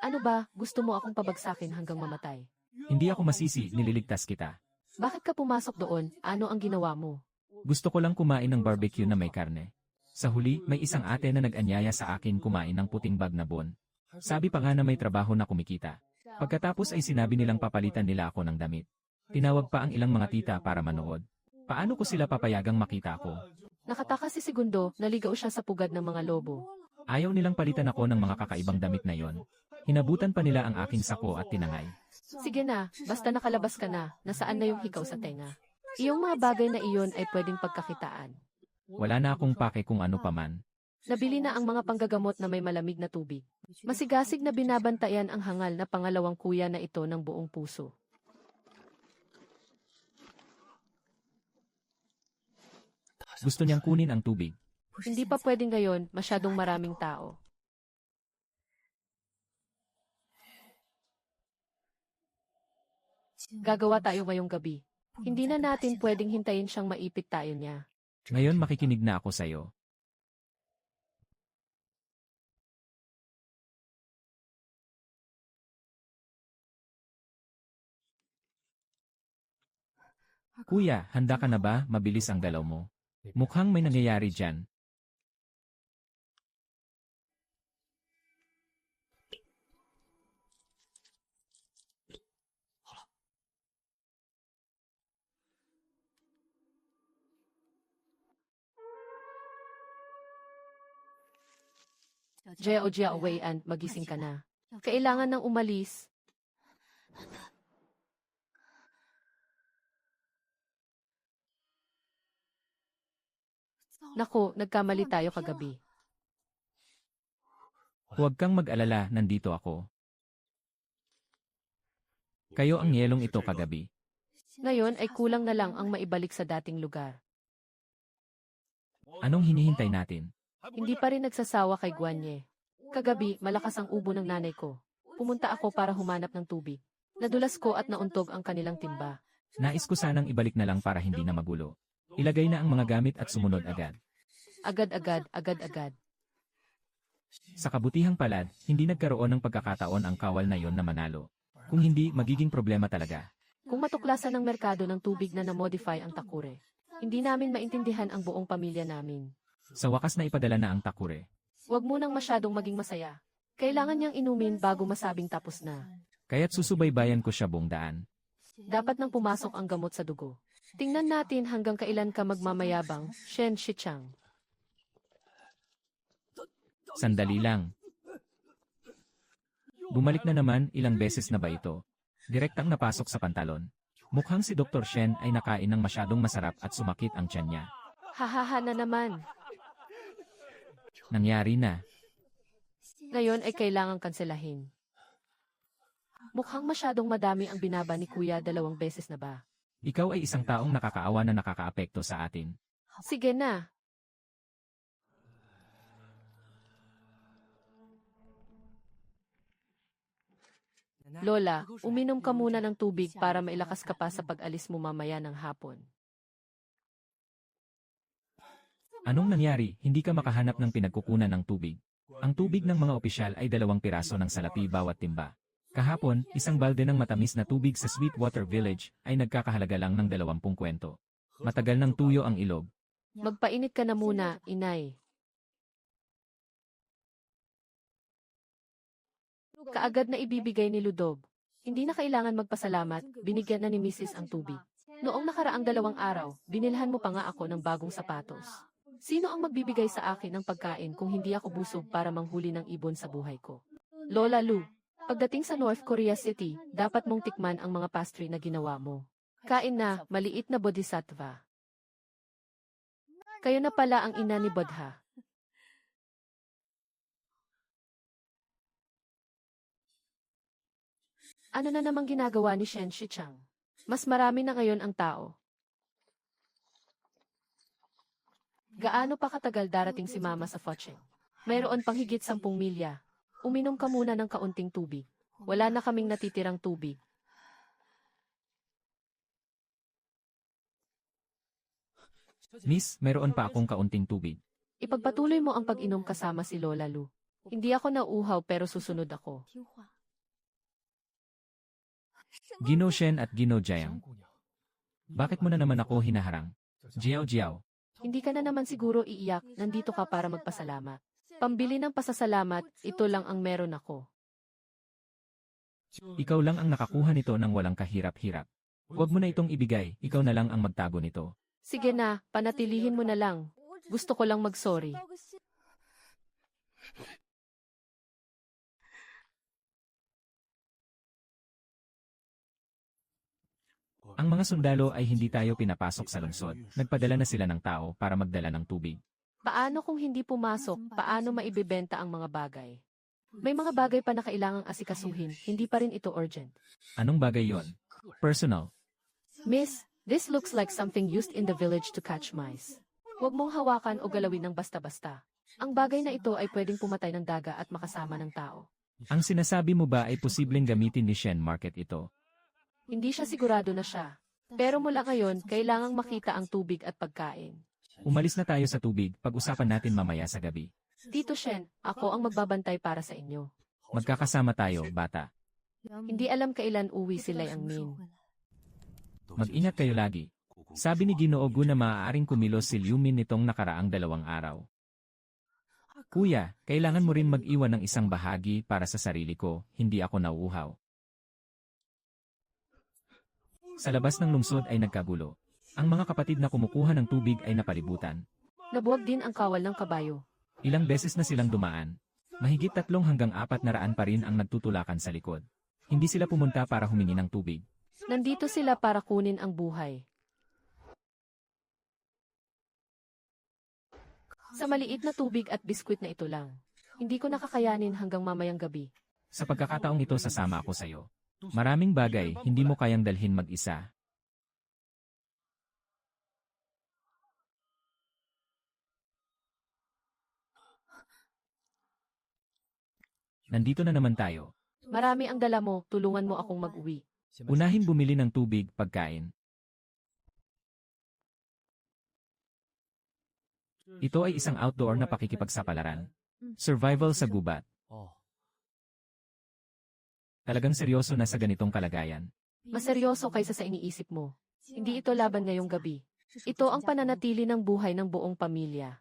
Speaker 2: Ano ba, gusto mo akong pabagsakin hanggang mamatay?
Speaker 1: Hindi ako masisi, nililigtas kita.
Speaker 2: Bakit ka pumasok doon? Ano ang ginawa mo?
Speaker 1: Gusto ko lang kumain ng barbecue na may karne. Sa huli, may isang ate na nag-anyaya sa akin kumain ng puting bag na bon. Sabi pa nga na may trabaho na kumikita. Pagkatapos ay sinabi nilang papalitan nila ako ng damit. Tinawag pa ang ilang mga tita para manood. Paano ko sila papayagang makita ko?
Speaker 2: Nakatakas si Segundo, naligaw siya sa pugad ng mga lobo.
Speaker 1: Ayaw nilang palitan ako ng mga kakaibang damit na yon. Hinabutan pa nila ang aking sako at tinangay.
Speaker 2: Sige na, basta nakalabas ka na, nasaan na yung hikaw sa tenga. Iyong mga bagay na iyon ay pwedeng pagkakitaan.
Speaker 1: Wala na akong pake kung ano paman.
Speaker 2: Nabili na ang mga panggagamot na may malamig na tubig. Masigasig na binabantayan ang hangal na pangalawang kuya na ito ng buong puso.
Speaker 1: Gusto niyang kunin ang tubig.
Speaker 2: Hindi pa pwedeng ngayon, masyadong maraming tao. Gagawa tayo ngayong gabi. Hindi na natin pwedeng hintayin siyang maipit tayo niya.
Speaker 1: Ngayon makikinig na ako sa'yo. Kuya, handa ka na ba? Mabilis ang galaw mo. Mukhang may nangyayari dyan.
Speaker 2: Jia away and magising ka na. Kailangan nang umalis. Naku, nagkamali tayo kagabi.
Speaker 1: Huwag kang mag-alala, nandito ako. Kayo ang yelong ito kagabi.
Speaker 2: Ngayon ay kulang na lang ang maibalik sa dating lugar.
Speaker 1: Anong hinihintay natin?
Speaker 2: Hindi pa rin nagsasawa kay Guanye. Kagabi, malakas ang ubo ng nanay ko. Pumunta ako para humanap ng tubig. Nadulas ko at nauntog ang kanilang timba.
Speaker 1: Nais ko sanang ibalik na lang para hindi na magulo. Ilagay na ang mga gamit at sumunod agad.
Speaker 2: Agad-agad.
Speaker 1: Sa kabutihang palad, hindi nagkaroon ng pagkakataon ang kawal na yon na manalo. Kung hindi, magiging problema talaga.
Speaker 2: Kung matuklasan ng merkado ng tubig na na-modify ang takure, hindi namin maintindihan ang buong pamilya namin.
Speaker 1: Sa wakas na ipadala na ang takure.
Speaker 2: Huwag mo nang masyadong maging masaya. Kailangan niyang inumin bago masabing tapos na.
Speaker 1: Kaya't susubaybayan ko siya buong daan.
Speaker 2: Dapat nang pumasok ang gamot sa dugo. Tingnan natin hanggang kailan ka magmamayabang, Shen Shichang.
Speaker 1: Sandali lang. Bumalik na naman, ilang beses na ba ito? Direktang napasok sa pantalon. Mukhang si Dr. Shen ay nakain ng masyadong masarap at sumakit ang tiyan niya.
Speaker 2: Hahaha na naman.
Speaker 1: Nangyari na.
Speaker 2: Ngayon ay kailangang kanselahin. Mukhang masyadong madami ang binaba ni Kuya 2 beses na ba?
Speaker 1: Ikaw ay isang taong nakakaawa na nakakaapekto sa atin.
Speaker 2: Sige na. Lola, uminom ka muna ng tubig para mailakas ka pa sa pag-alis mo mamaya ng hapon.
Speaker 1: Anong nangyari? Hindi ka makahanap ng pinagkukunan ng tubig. Ang tubig ng mga opisyal ay 2 piraso ng salapi bawat timba. Kahapon, isang balde ng matamis na tubig sa Sweetwater Village ay nagkakahalaga lang ng 20 kwento. Matagal ng tuyo ang ilog.
Speaker 2: Magpainit ka na muna, inay. Kaagad na ibibigay ni Ludob. Hindi na kailangan magpasalamat, binigyan na ni Mrs. ang tubig. Noong nakaraang 2 araw, binilhan mo pa nga ako ng bagong sapatos. Sino ang magbibigay sa akin ng pagkain kung hindi ako busog para manghuli ng ibon sa buhay ko? Lola Lu, pagdating sa North Korea City, dapat mong tikman ang mga pastry na ginawa mo. Kain na, maliit na bodhisattva. Kayo na pala ang ina ni Bodha. Ano na namang ginagawa ni Shen Shichang? Mas marami na ngayon ang tao. Gaano pa katagal darating si Mama sa Focheng? Mayroon pang higit 10 milya. Uminom ka muna ng kaunting tubig. Wala na kaming natitirang tubig.
Speaker 1: Miss, mayroon pa akong kaunting tubig.
Speaker 2: Ipagpatuloy mo ang pag-inom kasama si Lola Lu. Hindi ako nauuhaw pero susunod ako.
Speaker 1: Gino Shen at Gino Jiang. Bakit mo na naman ako hinaharang? Jiao.
Speaker 2: Hindi ka na naman siguro iiyak, nandito ka para magpasalamat. Pambili ng pasasalamat, ito lang ang meron ako.
Speaker 1: Ikaw lang ang nakakuha nito ng walang kahirap-hirap. Huwag mo na itong ibigay, ikaw na lang ang magtago nito.
Speaker 2: Sige na, panatilihin mo na lang. Gusto ko lang mag-sorry.
Speaker 1: Ang mga sundalo ay hindi tayo pinapasok sa lungsod. Nagpadala na sila ng tao para magdala ng tubig.
Speaker 2: Paano kung hindi pumasok, paano maibebenta ang mga bagay? May mga bagay pa na kailangang asikasuhin, hindi pa rin ito urgent.
Speaker 1: Anong bagay yon? Personal.
Speaker 2: Miss, this looks like something used in the village to catch mice. Huwag mong hawakan o galawin ng basta-basta. Ang bagay na ito ay pwedeng pumatay ng daga at makasama ng tao.
Speaker 1: Ang sinasabi mo ba ay posibleng gamitin ni Shen Market ito?
Speaker 2: Hindi siya sigurado na siya. Pero mula ngayon, kailangang makita ang tubig at pagkain.
Speaker 1: Umalis na tayo sa tubig, pag-usapan natin mamaya sa gabi.
Speaker 2: Tito Shen, ako ang magbabantay para sa inyo.
Speaker 1: Magkakasama tayo, bata.
Speaker 2: Hindi alam kailan uwi sila ang Min.
Speaker 1: Mag-ingat kayo lagi. Sabi ni Ginoo Gu na maaaring kumilos si Liu Min nitong nakaraang 2 araw. Kuya, kailangan mo rin mag-iwan ng isang bahagi para sa sarili ko, hindi ako nauuhaw. Sa labas ng lungsod ay nagkagulo. Ang mga kapatid na kumukuha ng tubig ay napalibutan.
Speaker 2: Nabuwag din ang kawal ng kabayo.
Speaker 1: Ilang beses na silang dumaan. Mahigit 3 hanggang 400 pa rin ang nagtutulakan sa likod. Hindi sila pumunta para humingi ng tubig.
Speaker 2: Nandito sila para kunin ang buhay. Sa maliit na tubig at biskwit na ito lang. Hindi ko nakakayanin hanggang mamayang gabi.
Speaker 1: Sa pagkakataong ito sasama ako sa iyo. Maraming bagay hindi mo kayang dalhin mag-isa. Nandito na naman tayo.
Speaker 2: Marami ang dala mo, tulungan mo akong mag-uwi.
Speaker 1: Unahin bumili ng tubig, pagkain. Ito ay isang outdoor na pakikipagsapalaran. Survival sa gubat. Talagang seryoso na sa ganitong kalagayan.
Speaker 2: Mas seryoso kaysa sa iniisip mo. Hindi ito laban ngayong gabi. Ito ang pananatili ng buhay ng buong pamilya.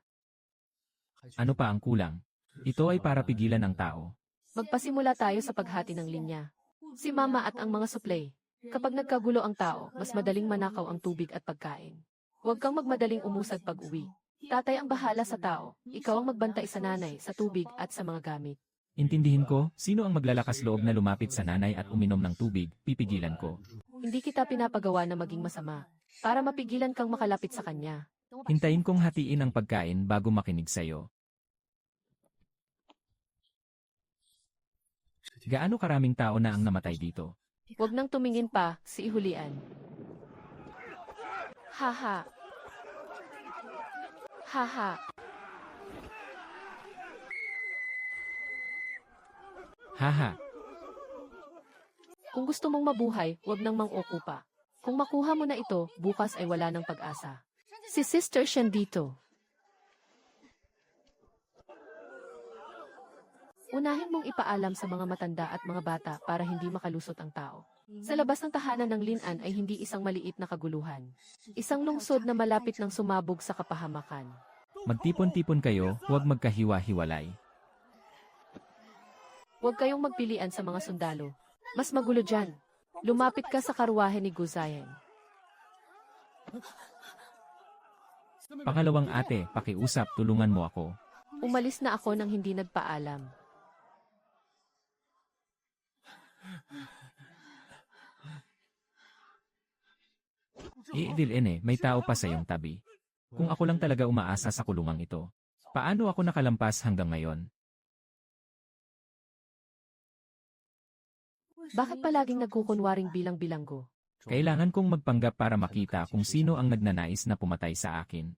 Speaker 1: Ano pa ang kulang? Ito ay para pigilan ang tao.
Speaker 2: Magpasimula tayo sa paghati ng linya. Si Mama at ang mga suplay. Kapag nagkagulo ang tao, mas madaling manakaw ang tubig at pagkain. Huwag kang magmadaling umusad pag-uwi. Tatay ang bahala sa tao. Ikaw ang magbantay sa nanay, sa tubig at sa mga gamit.
Speaker 1: Intindihin ko, sino ang maglalakas loob na lumapit sa nanay at uminom ng tubig, pipigilan ko.
Speaker 2: Hindi kita pinapagawa na maging masama. Para mapigilan kang makalapit sa kanya.
Speaker 1: Hintayin kong hatiin ang pagkain bago makinig sa'yo. Gaano karaming tao na ang namatay dito?
Speaker 2: Huwag nang tumingin pa, si Ihulian. Haha. Haha.
Speaker 1: Haha,
Speaker 2: Kung gusto mong mabuhay, huwag nang mang-okupa. Kung makuha mo na ito, bukas ay wala ng pag-asa. Si Sister Shen dito. Unahin mong ipaalam sa mga matanda at mga bata para hindi makalusot ang tao. Sa labas ng tahanan ng Linan ay hindi isang maliit na kaguluhan. Isang lungsod na malapit ng sumabog sa kapahamakan.
Speaker 1: magtipon-tipon kayo, huwag magkahiwa-hiwalay.
Speaker 2: Huwag kayong magpilian sa mga sundalo. Mas magulo dyan. Lumapit ka sa karwahe ni Guzayan.
Speaker 1: Pangalawang ate, pakiusap, tulungan mo ako.
Speaker 2: Umalis na ako nang hindi nagpaalam.
Speaker 1: Idil may tao pa sa iyong tabi. Kung ako lang talaga umaasa sa kulungang ito, paano ako nakalampas hanggang ngayon?
Speaker 2: Bakit palaging nagkukunwaring bilang-bilanggo?
Speaker 1: Kailangan kong magpanggap para makita kung sino ang nagnanais na pumatay sa akin.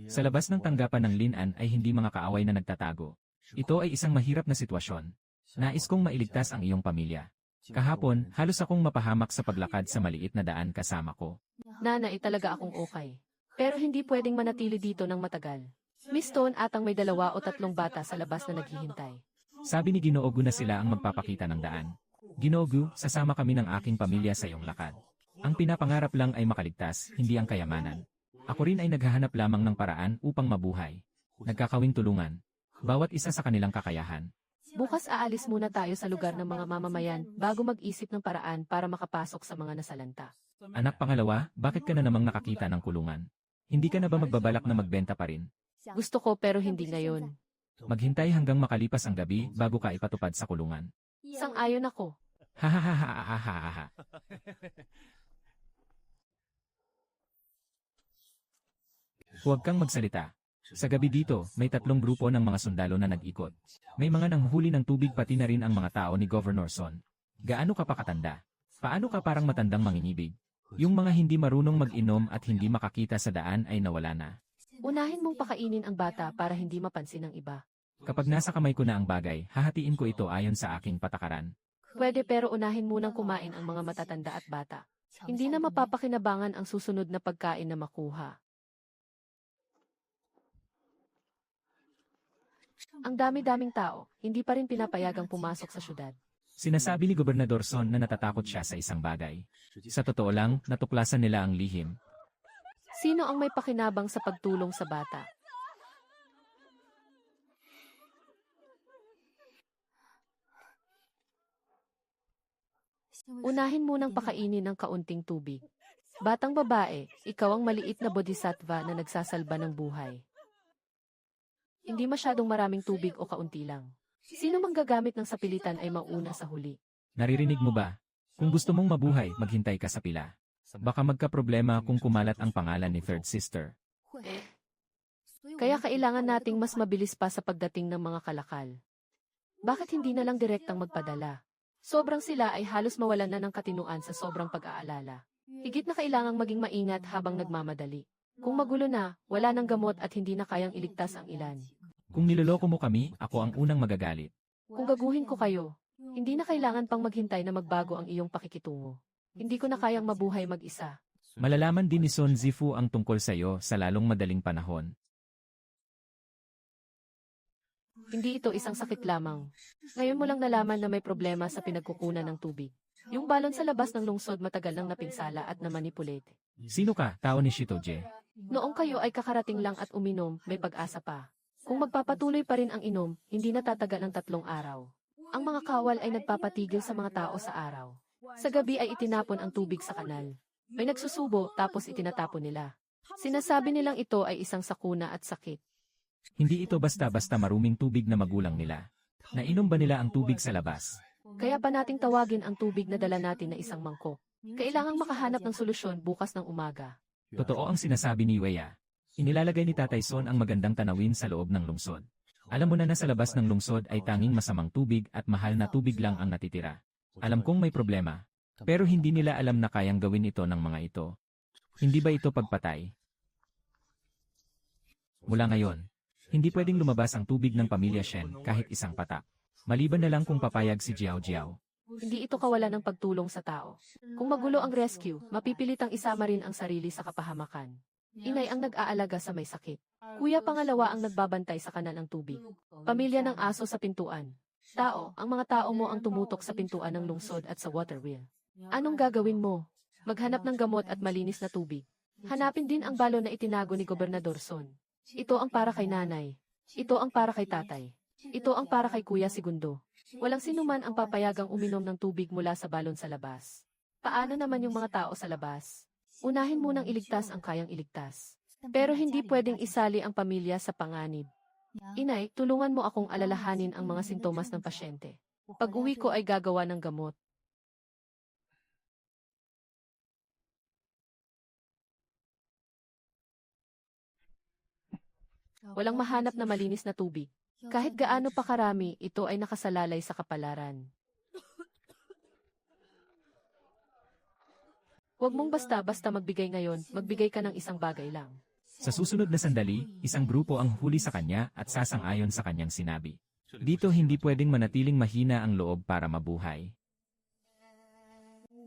Speaker 1: Sa labas ng tanggapan ng Linan ay hindi mga kaaway na nagtatago. Ito ay isang mahirap na sitwasyon. Nais kong mailigtas ang iyong pamilya. Kahapon, halos akong mapahamak sa paglakad sa maliit na daan kasama ko.
Speaker 2: Nanay, talaga akong okay. Pero hindi pwedeng manatili dito ng matagal. Miss Stone atang may 2 o 3 bata sa labas na naghihintay.
Speaker 1: Sabi ni Ginoo Gu na sila ang magpapakita ng daan. Ginoo Gu, sasama kami ng aking pamilya sa iyong lakad. Ang pinapangarap lang ay makaligtas, hindi ang kayamanan. Ako rin ay naghahanap lamang ng paraan upang mabuhay. Nagkakawing tulungan. Bawat isa sa kanilang kakayahan.
Speaker 2: Bukas aalis muna tayo sa lugar ng mga mamamayan bago mag-isip ng paraan para makapasok sa mga nasalanta.
Speaker 1: Anak pangalawa, bakit ka na namang nakakita ng kulungan? Hindi ka na ba magbabalak na magbenta pa rin?
Speaker 2: Gusto ko pero hindi ngayon.
Speaker 1: Maghintay hanggang makalipas ang gabi bago ka ipatupad sa kulungan.
Speaker 2: Sang-ayon ako.
Speaker 1: Hahaha. Huwag kang magsalita. Sa gabi dito, may 3 grupo ng mga sundalo na nag-ikot. May mga nanghuli ng tubig pati na rin ang mga tao ni Governor Son. Gaano ka pa katanda? Paano ka parang matandang manginibig? Yung mga hindi marunong mag-inom at hindi makakita sa daan ay nawala na.
Speaker 2: Unahin mong pakainin ang bata para hindi mapansin ng iba.
Speaker 1: Kapag nasa kamay ko na ang bagay, hahatiin ko ito ayon sa aking patakaran.
Speaker 2: Pwede pero unahin munang kumain ang mga matatanda at bata. Hindi na mapapakinabangan ang susunod na pagkain na makuha. Ang dami-daming tao, hindi pa rin pinapayagang pumasok sa syudad.
Speaker 1: Sinasabi ni Gobernador Son na natatakot siya sa isang bagay. Sa totoo lang, natuklasan nila ang lihim.
Speaker 2: Sino ang may pakinabang sa pagtulong sa bata? Unahin munang pakainin ng kaunting tubig. Batang babae, ikaw ang maliit na bodhisattva na nagsasalba ng buhay. Hindi masyadong maraming tubig o kaunti lang. Sino mang gagamit ng sapilitan ay mauna sa huli.
Speaker 1: Naririnig mo ba? Kung gusto mong mabuhay, maghintay ka sa pila. Baka magka-problema kung kumalat ang pangalan ni Third Sister.
Speaker 2: Kaya kailangan nating mas mabilis pa sa pagdating ng mga kalakal. Bakit hindi na lang direktang magpadala? Sobrang sila ay halos mawalan na ng katinuan sa sobrang pag-aalala. Higit na kailangang maging maingat habang nagmamadali. Kung magulo na, wala nang gamot at hindi na kayang iligtas ang ilan.
Speaker 1: Kung niloloko mo kami, ako ang unang magagalit.
Speaker 2: Kung gaguhin ko kayo, hindi na kailangan pang maghintay na magbago ang iyong pakikitungo. Hindi ko na kayang mabuhay mag-isa.
Speaker 1: Malalaman din ni Son Zifu ang tungkol sa iyo sa lalong madaling panahon.
Speaker 2: Hindi ito isang sakit lamang. Ngayon mo lang nalaman na may problema sa pinagkukunan ng tubig. Yung balon sa labas ng lungsod matagal nang napinsala at namanipulate.
Speaker 1: Sino ka, tao ni Shitoje?
Speaker 2: Noong kayo ay kakarating lang at uminom, may pag-asa pa. Kung magpapatuloy pa rin ang inom, hindi natatagal ng 3 araw. Ang mga kawal ay nagpapatigil sa mga tao sa araw. Sa gabi ay itinapon ang tubig sa kanal. May nagsusubo tapos itinatapon nila. Sinasabi nilang ito ay isang sakuna at sakit.
Speaker 1: Hindi ito basta-basta maruming tubig na magulang nila. Nainom ba nila ang tubig sa labas?
Speaker 2: Kaya pa nating tawagin ang tubig na dala natin na isang mangkok. Kailangang makahanap ng solusyon bukas ng umaga.
Speaker 1: Totoo ang sinasabi ni Weya. Inilalagay ni Tatay Son ang magandang tanawin sa loob ng lungsod. Alam mo na sa labas ng lungsod ay tanging masamang tubig at mahal na tubig lang ang natitira. Alam kong may problema. Pero hindi nila alam na kayang gawin ito ng mga ito. Hindi ba ito pagpatay? Mula ngayon, hindi pwedeng lumabas ang tubig ng pamilya Shen kahit isang patak. Maliban na lang kung papayag si Jiao Jiao.
Speaker 2: Hindi ito kawalan ng pagtulong sa tao. Kung magulo ang rescue, mapipilitang isama rin ang sarili sa kapahamakan. Inay ang nag-aalaga sa may sakit. Kuya pangalawa ang nagbabantay sa kanan ng tubig. Pamilya ng aso sa pintuan. Tao, ang mga tao mo ang tumutok sa pintuan ng lungsod at sa water wheel. Anong gagawin mo? Maghanap ng gamot at malinis na tubig. Hanapin din ang balon na itinago ni Gobernador Son. Ito ang para kay nanay. Ito ang para kay tatay. Ito ang para kay Kuya Segundo. Walang sinuman ang papayagang uminom ng tubig mula sa balon sa labas. Paano naman yung mga tao sa labas? Unahin munang iligtas ang kayang iligtas. Pero hindi pwedeng isali ang pamilya sa panganib. Inay, tulungan mo akong alalahanin ang mga sintomas ng pasyente. Pag-uwi ko ay gagawa ng gamot. Walang mahanap na malinis na tubig. Kahit gaano pa karami, ito ay nakasalalay sa kapalaran. Huwag mong basta-basta magbigay ngayon, magbigay ka ng isang bagay lang.
Speaker 1: Sa susunod na sandali, isang grupo ang huli sa kanya at sasang-ayon sa kanyang sinabi. Dito hindi pwedeng manatiling mahina ang loob para mabuhay.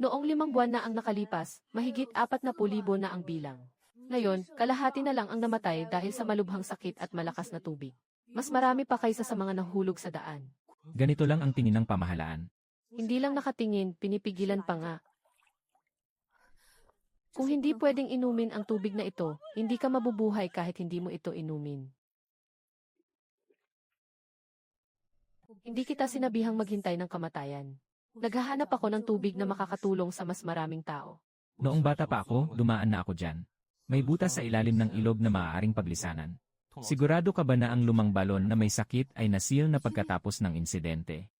Speaker 2: Noong 5 buwan na ang nakalipas, mahigit 40,000 na ang bilang. Ngayon, kalahati na lang ang namatay dahil sa malubhang sakit at malakas na tubig. Mas marami pa kaysa sa mga nahulog sa daan.
Speaker 1: Ganito lang ang tingin ng pamahalaan.
Speaker 2: Hindi lang nakatingin, pinipigilan pa nga. Kung hindi pwedeng inumin ang tubig na ito, hindi ka mabubuhay kahit hindi mo ito inumin. Hindi kita sinabihang maghintay ng kamatayan. Naghahanap ako ng tubig na makakatulong sa mas maraming tao.
Speaker 1: Noong bata pa ako, dumaan na ako dyan. May butas sa ilalim ng ilog na maaaring paglisanan. Sigurado ka ba na ang lumang balon na may sakit ay nasil na pagkatapos ng insidente?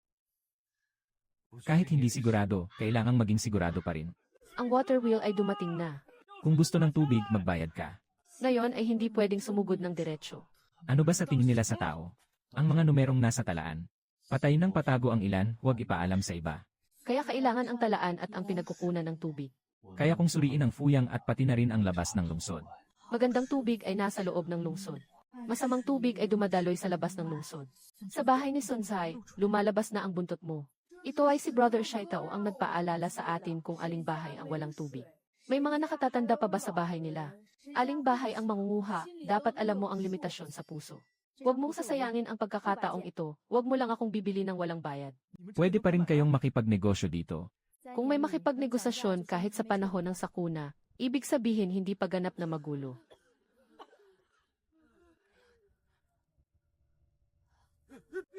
Speaker 1: Kahit hindi sigurado, kailangang maging sigurado pa rin.
Speaker 2: Ang water wheel ay dumating na.
Speaker 1: Kung gusto ng tubig, magbayad ka.
Speaker 2: Ngayon ay hindi pwedeng sumugod ng diretsyo.
Speaker 1: Ano ba sa tingin nila sa tao? Ang mga numerong nasa talaan. Patay ng patago ang ilan, huwag ipaalam sa iba.
Speaker 2: Kaya kailangan ang talaan at ang pinagkukunan ng tubig.
Speaker 1: Kaya kung suriin ang fuyang at pati na rin ang labas ng lungsod.
Speaker 2: Magandang tubig ay nasa loob ng lungsod. Masamang tubig ay dumadaloy sa labas ng lungsod. Sa bahay ni Sonsai, lumalabas na ang buntot mo. Ito ay si Brother Shaitao ang nagpaalala sa atin kung aling bahay ang walang tubig. May mga nakatatanda pa ba sa bahay nila? Aling bahay ang mangunguha, dapat alam mo ang limitasyon sa puso. Huwag mong sasayangin ang pagkakataong ito, huwag mo lang akong bibili ng walang bayad.
Speaker 1: Pwede pa rin kayong makipagnegosyo dito.
Speaker 2: Kung may makipagnegosasyon kahit sa panahon ng sakuna, ibig sabihin hindi pa ganap na magulo.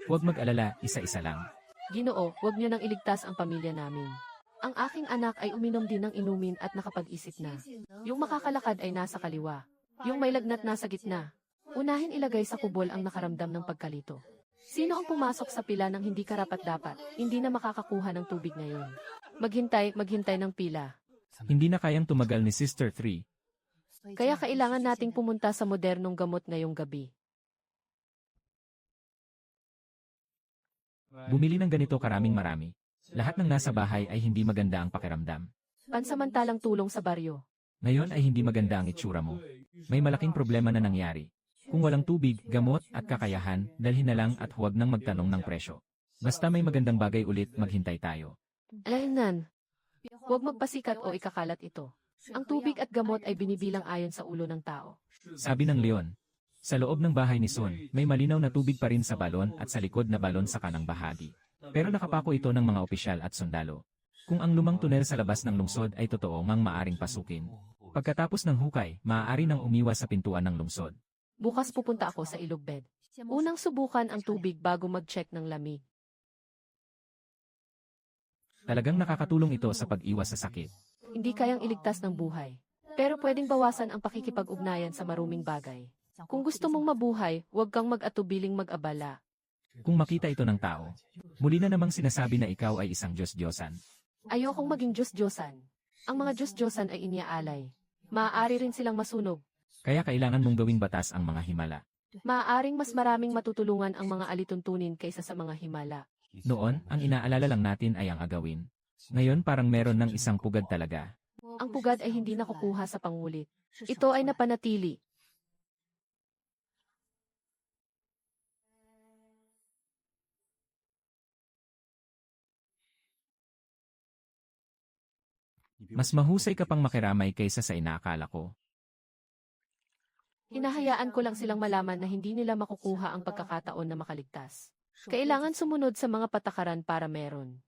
Speaker 1: Huwag mag-alala, isa-isa lang.
Speaker 2: Ginoo, huwag niyo nang iligtas ang pamilya namin. Ang aking anak ay uminom din ng inumin at nakapag-isip na. Yung makakalakad ay nasa kaliwa. Yung may lagnat nasa gitna. Unahin ilagay sa kubol ang nakaramdam ng pagkalito. Sino ang pumasok sa pila ng hindi karapat-dapat, hindi na makakakuha ng tubig ngayon? Maghintay ng pila.
Speaker 1: Hindi na kayang tumagal ni Sister 3.
Speaker 2: Kaya kailangan nating pumunta sa modernong gamot ngayong gabi.
Speaker 1: Bumili ng ganito karaming marami. Lahat ng nasa bahay ay hindi maganda ang pakiramdam.
Speaker 2: Pansamantalang tulong sa baryo.
Speaker 1: Ngayon ay hindi maganda ang itsura mo. May malaking problema na nangyari. Kung walang tubig, gamot at kakayahan, dalhin na lang at huwag nang magtanong ng presyo. Basta may magandang bagay ulit, maghintay tayo.
Speaker 2: Alainan, huwag magpasikat o ikakalat ito. Ang tubig at gamot ay binibilang ayon sa ulo ng tao.
Speaker 1: Sabi ng leon. Sa loob ng bahay ni Sun, may malinaw na tubig pa rin sa balon at sa likod na balon sa kanang bahagi. Pero nakapako ito ng mga opisyal at sundalo. Kung ang lumang tunel sa labas ng lungsod ay totoo ngang maaring pasukin. Pagkatapos ng hukay, maaari nang umiwas sa pintuan ng lungsod.
Speaker 2: Bukas pupunta ako sa ilog bed. Unang subukan ang tubig bago mag-check ng lamig.
Speaker 1: Talagang nakakatulong ito sa pag-iwas sa sakit.
Speaker 2: Hindi kayang iligtas ng buhay. Pero pwedeng bawasan ang pakikipag-ugnayan sa maruming bagay. Kung gusto mong mabuhay, huwag kang mag-atubiling mag-abala.
Speaker 1: Kung makita ito ng tao, muli na namang sinasabi na ikaw ay isang Diyos-Diyosan.
Speaker 2: Ayokong maging Diyos-Diyosan. Ang mga Diyos-Diyosan ay iniaalay. Maaari rin silang masunog.
Speaker 1: Kaya kailangan mong gawing batas ang mga himala.
Speaker 2: Maaaring mas maraming matutulungan ang mga alituntunin kaysa sa mga himala.
Speaker 1: Noon, ang inaalala lang natin ay ang agawin. Ngayon parang meron ng isang pugad talaga.
Speaker 2: Ang pugad ay hindi nakukuha sa pangulit. Ito ay napanatili.
Speaker 1: Mas mahusay ka pang makiramay kaysa sa inaakala ko.
Speaker 2: Hinahayaan ko lang silang malaman na hindi nila makukuha ang pagkakataon na makaligtas. Kailangan sumunod sa mga patakaran para meron.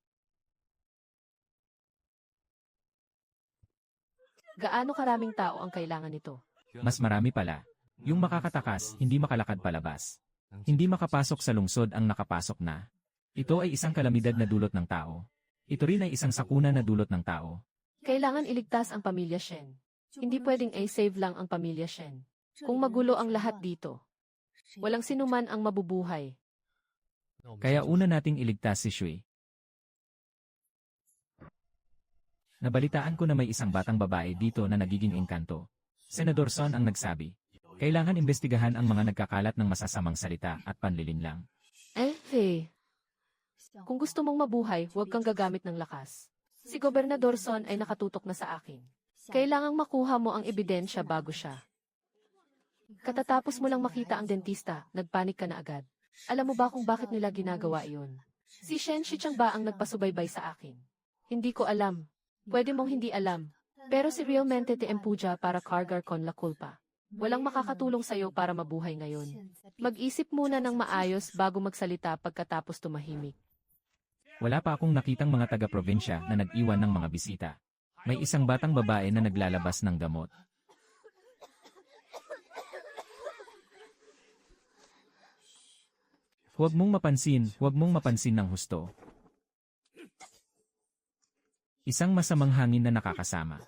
Speaker 2: Gaano karaming tao ang kailangan nito?
Speaker 1: Mas marami pala. Yung makakatakas, hindi makalakad palabas. Hindi makapasok sa lungsod ang nakapasok na. Ito ay isang kalamidad na dulot ng tao. Ito rin ay isang sakuna na dulot ng tao.
Speaker 2: Kailangan iligtas ang pamilya Shen. Hindi pwedeng i-save lang ang pamilya Shen. Kung magulo ang lahat dito, walang sinuman ang mabubuhay.
Speaker 1: Kaya una nating iligtas si Shui. Nabalitaan ko na may isang batang babae dito na nagiging engkanto. Senador Son ang nagsabi. Kailangan imbestigahan ang mga nagkakalat ng masasamang salita at panlilinlang.
Speaker 2: Kung gusto mong mabuhay, huwag kang gagamit ng lakas. Si Gobernador Son ay nakatutok na sa akin. Kailangang makuha mo ang ebidensya bago siya. Katatapos mo lang makita ang dentista, nagpanik ka na agad. Alam mo ba kung bakit nila ginagawa iyon? Si Shen Shichang ba ang nagpasubaybay sa akin? Hindi ko alam. Pwede mong hindi alam. Pero si realmente te empuja para cargar con la culpa. Walang makakatulong sa'yo para mabuhay ngayon. Mag-isip muna ng maayos bago magsalita pagkatapos tumahimik.
Speaker 1: Wala pa akong nakitang mga taga-probinsya na nag-iwan ng mga bisita. May isang batang babae na naglalabas ng gamot. Huwag mong mapansin ng husto. Isang masamang hangin na nakakasama.